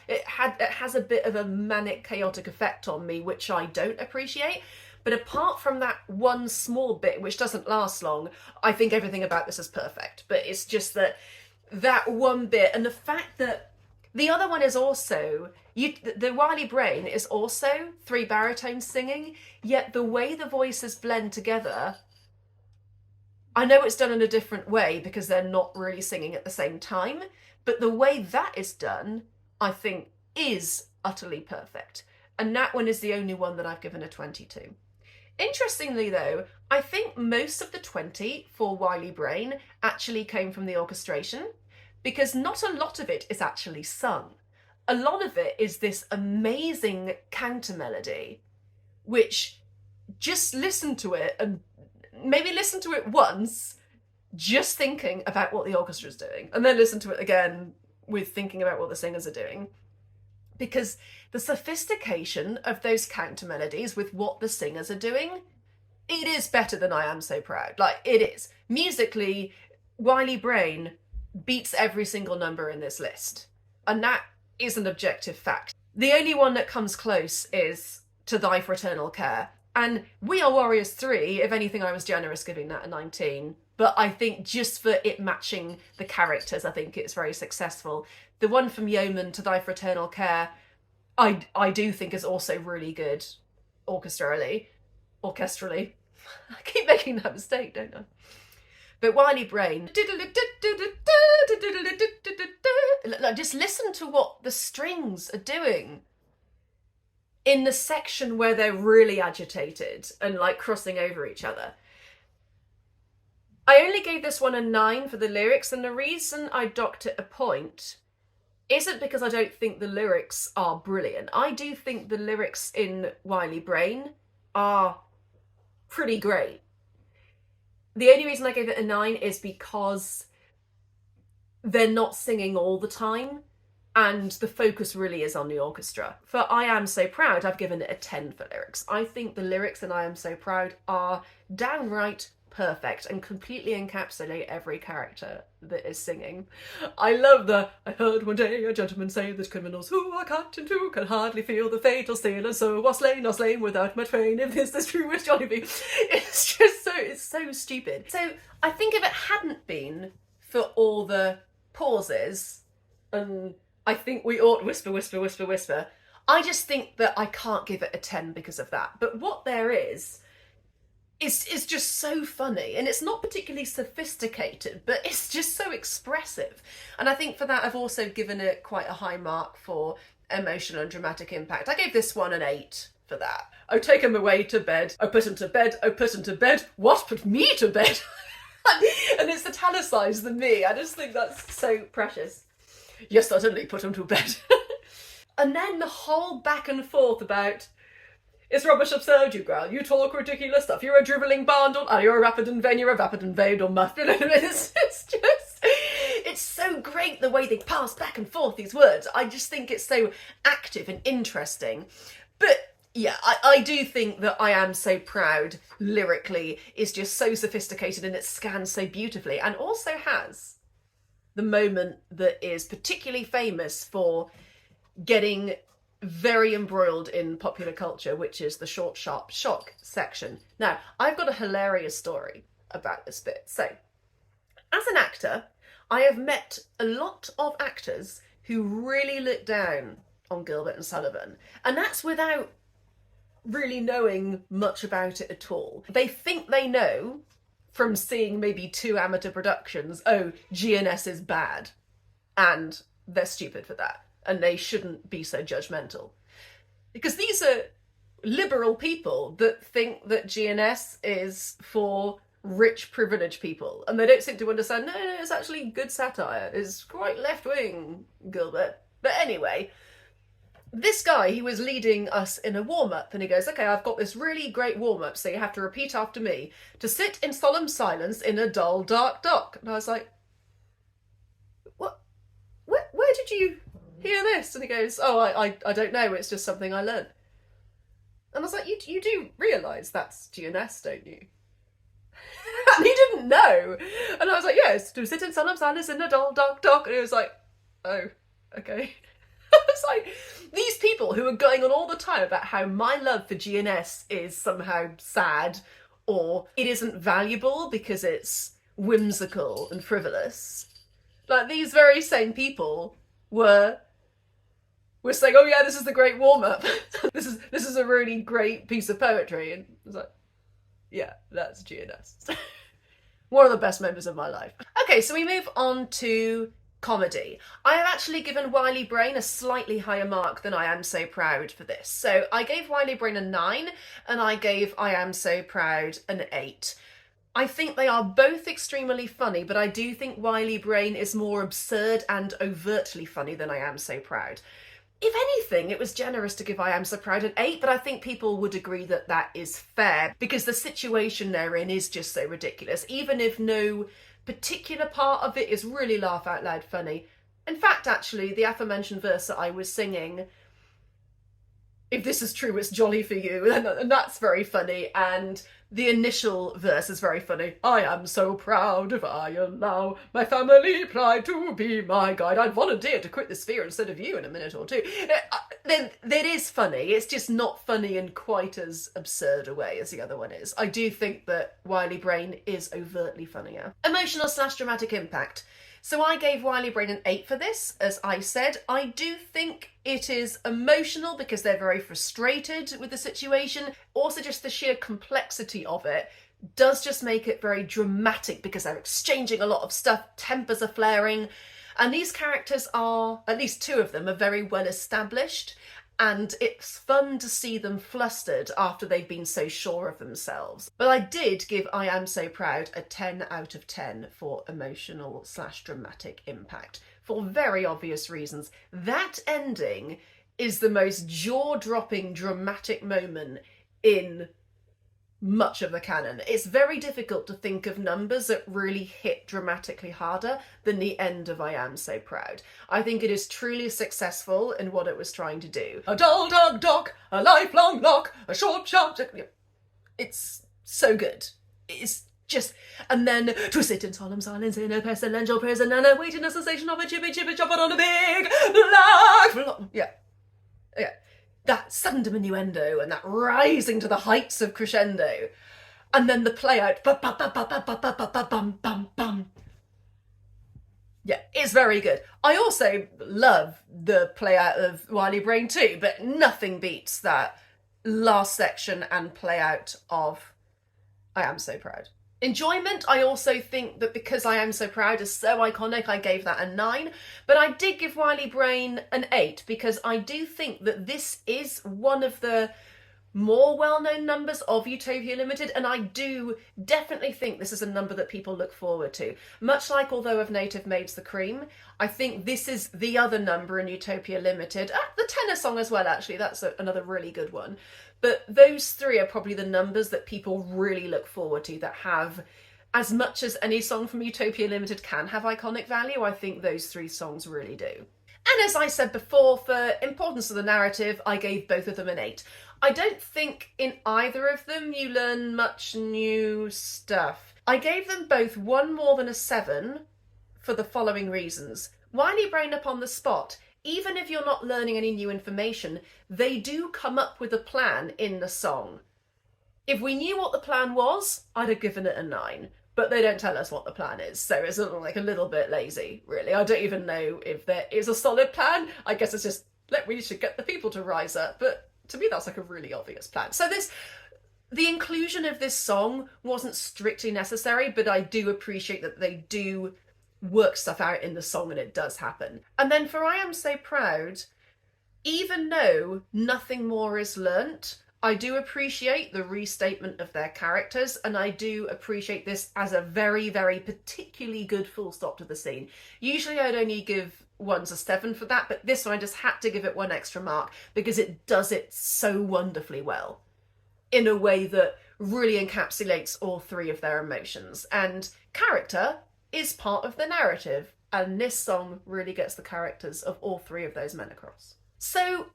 it has a bit of a manic, chaotic effect on me, which I don't appreciate. But apart from that one small bit, which doesn't last long, I think everything about this is perfect. But it's just that one bit, and the fact that the other one is also, the Wily Brain is also three baritones singing, yet the way the voices blend together, I know it's done in a different way because they're not really singing at the same time, but the way that is done, I think, is utterly perfect. And that one is the only one that I've given a 22. Interestingly though, I think most of the 20 for Wily Brain actually came from the orchestration, because not a lot of it is actually sung. A lot of it is this amazing counter melody, which just listen to it and maybe listen to it once, just thinking about what the orchestra is doing, and then listen to it again with thinking about what the singers are doing. Because the sophistication of those counter melodies with what the singers are doing, it is better than I Am So Proud. Like, it is. Musically, Wily Brain beats every single number in this list. And that is an objective fact. The only one that comes close is To Thy Fraternal Care. And We Are Warriors 3, if anything, I was generous giving that a 19. But I think just for it matching the characters, I think it's very successful. The one from Yeomen, To Thy Fraternal Care, I do think is also really good orchestrally. I keep making that mistake, don't I? But Wily Brain, just listen to what the strings are doing in the section where they're really agitated and like crossing over each other. I only gave this one a 9 for the lyrics, and the reason I docked it a point isn't because I don't think the lyrics are brilliant. I do think the lyrics in Wily Brain are pretty great. The only reason I gave it a 9 is because they're not singing all the time, and the focus really is on the orchestra. For I Am So Proud, I've given it a 10 for lyrics. I think the lyrics in I Am So Proud are downright perfect and completely encapsulate every character that is singing. I love I heard one day a gentleman say that criminals who are cut in two can hardly feel the fatal steel, and so are slain without much pain, if this is true as Johnny B. It's just it's so stupid. So I think if it hadn't been for all the pauses, and I think we ought whisper, whisper, whisper, whisper, I just think that I can't give it a 10 because of that. But what there is just so funny, and it's not particularly sophisticated, but it's just so expressive. And I think for that I've also given it quite a high mark for emotional and dramatic impact. I gave this one an 8 for that. Oh, take him away to bed. Oh, put him to bed. Oh, put him to bed. What put me to bed? And it's italicized the me. I just think that's so precious. Yes, certainly, put him to bed. And then the whole back and forth about, it's rubbish absurd, you growl. You talk ridiculous stuff. You're a drivelling bundle. Oh, you're a rapid and vain. You're a vapid and vain or muffin. It's so great the way they pass back and forth these words. I just think it's so active and interesting. But yeah, I do think that I Am So Proud lyrically is just so sophisticated, and it scans so beautifully, and also has the moment that is particularly famous for getting very embroiled in popular culture, which is the short, sharp shock section. Now, I've got a hilarious story about this bit. So, as an actor, I have met a lot of actors who really look down on Gilbert and Sullivan. And that's without really knowing much about it at all. They think they know from seeing maybe 2 amateur productions, oh, GNS is bad. And they're stupid for that. And they shouldn't be so judgmental. Because these are liberal people that think that GNS is for rich, privileged people. And they don't seem to understand, no, it's actually good satire. It's quite left-wing, Gilbert. But anyway, this guy, he was leading us in a warm-up, and he goes, okay, I've got this really great warm-up, so you have to repeat after me. To sit in solemn silence in a dull, dark dock. And I was like, what? Where did you hear this? And he goes, oh, I don't know, it's just something I learned. And I was like, you do realise that's GNS, don't you? And he didn't know. And I was like, yes, to sit in solemn silence in a dull, dark dock. And he was like, oh, okay. It's like, these people who are going on all the time about how my love for GNS is somehow sad, or it isn't valuable because it's whimsical and frivolous. Like, these very same people were saying, oh yeah, this is the great warm-up. this is a really great piece of poetry. And I was like, yeah, that's GNS. One of the best moments of my life. Okay, so we move on to comedy. I have actually given Wily Brain a slightly higher mark than I Am So Proud for this. So I gave Wily Brain a 9, and I gave I Am So Proud an 8. I think they are both extremely funny, but I do think Wily Brain is more absurd and overtly funny than I Am So Proud. If anything, it was generous to give I Am So Proud an 8, but I think people would agree that that is fair, because the situation they're in is just so ridiculous, even if no particular part of it is really laugh out loud funny. In fact, actually, the aforementioned verse that I was singing, if this is true, it's jolly for you, and that's very funny, and the initial verse is very funny. I am so proud if I allow my family pride to be my guide. I'd volunteer to quit the sphere instead of you in a minute or two. Then that is funny. It's just not funny in quite as absurd a way as the other one is. I do think that Wily Brain is overtly funnier. Emotional / dramatic impact. So I gave Wily Brain an 8 for this, as I said. I do think it is emotional because they're very frustrated with the situation. Also, just the sheer complexity of it does just make it very dramatic because they're exchanging a lot of stuff, tempers are flaring, and these characters are, at least 2 of them, are very well established, and it's fun to see them flustered after they've been so sure of themselves. But I did give I Am So Proud a 10 out of 10 for emotional / dramatic impact, for very obvious reasons. That ending is the most jaw-dropping dramatic moment in much of the canon. It's very difficult to think of numbers that really hit dramatically harder than the end of I Am So Proud. I think it is truly successful in what it was trying to do. A dull, dark dock, a lifelong lock, a short, sharp... It's so good. It's just... And then, to sit in solemn silence in a pestilential prison and await in a cessation of a chippy chopper on a big black... Yeah. That sudden diminuendo and that rising to the heights of crescendo. And then the play out. Yeah, it's very good. I also love the play out of Wily Brain too, but nothing beats that last section and play out of I Am So Proud. Enjoyment, I also think that because I Am So Proud is so iconic, I gave that a 9. But I did give Wily Brain an 8 because I do think that this is one of the more well-known numbers of Utopia Limited, and I do definitely think this is a number that people look forward to. Much like Although of Native Maids the Cream, I think this is the other number in Utopia Limited. The tenor song as well, actually, that's another really good one. But those 3 are probably the numbers that people really look forward to, that have, as much as any song from Utopia Limited can have iconic value, I think those 3 songs really do. And as I said before, for importance of the narrative, I gave both of them an 8. I don't think in either of them you learn much new stuff. I gave them both 1 more than a 7 for the following reasons. Wily Brain Up on the Spot, even if you're not learning any new information, they do come up with a plan in the song. If we knew what the plan was, I'd have given it a 9. but they don't tell us what the plan is, so it's sort of like a little bit lazy, really. I don't even know if there is a solid plan. I guess it's just, we should get the people to rise up, but to me that's like a really obvious plan. So the inclusion of this song wasn't strictly necessary, but I do appreciate that they do work stuff out in the song and it does happen. And then for I Am So Proud, even though nothing more is learnt, I do appreciate the restatement of their characters, and I do appreciate this as a very, very particularly good full stop to the scene. Usually I'd only give ones a 7 for that, but this one I just had to give it 1 extra mark because it does it so wonderfully well in a way that really encapsulates all 3 of their emotions. And character is part of the narrative, and this song really gets the characters of all 3 of those men across. So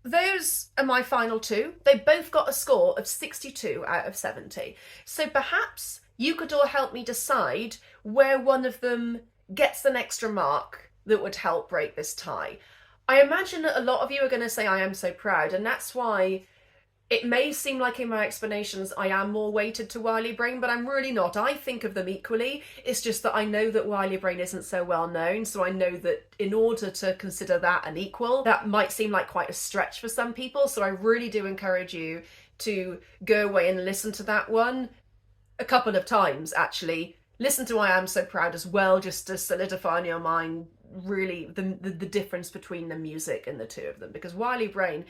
those are my final 2. They both got a score of 62 out of 70. So perhaps you could all help me decide where one of them gets an extra mark that would help break this tie. I imagine that a lot of you are going to say I Am So Proud, and that's why it may seem like in my explanations I am more weighted to Wily Brain, but I'm really not. I think of them equally. It's just that I know that Wily Brain isn't so well known, so I know that in order to consider that an equal, that might seem like quite a stretch for some people, so I really do encourage you to go away and listen to that one a couple of times, actually. Listen to I Am So Proud as well, just to solidify in your mind really the difference between the music and the 2 of them, because Wily Brain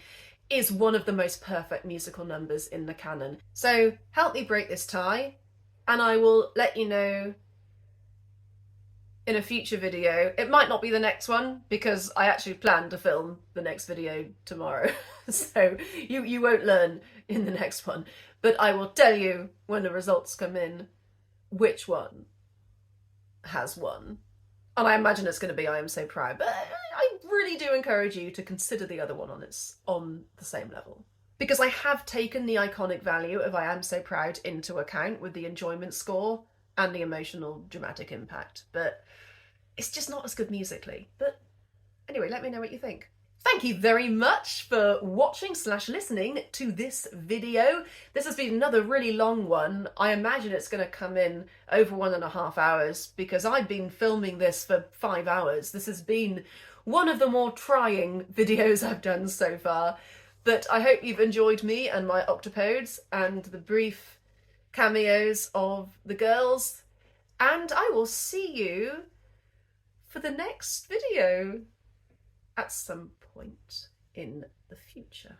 is one of the most perfect musical numbers in the canon. So help me break this tie, and I will let you know in a future video. It might not be the next one because I actually plan to film the next video tomorrow. So you won't learn in the next one, but I will tell you when the results come in which one has won. And I imagine it's going to be I Am So Proud, but I really do encourage you to consider the other one on the same level. Because I have taken the iconic value of I Am So Proud into account with the enjoyment score and the emotional dramatic impact, but it's just not as good musically. But anyway, let me know what you think. Thank you very much for watching / listening to this video. This has been another really long one. I imagine it's going to come in over 1.5 hours because I've been filming this for 5 hours. This has been one of the more trying videos I've done so far. But I hope you've enjoyed me and my octopodes and the brief cameos of the girls. And I will see you for the next video at some point in the future.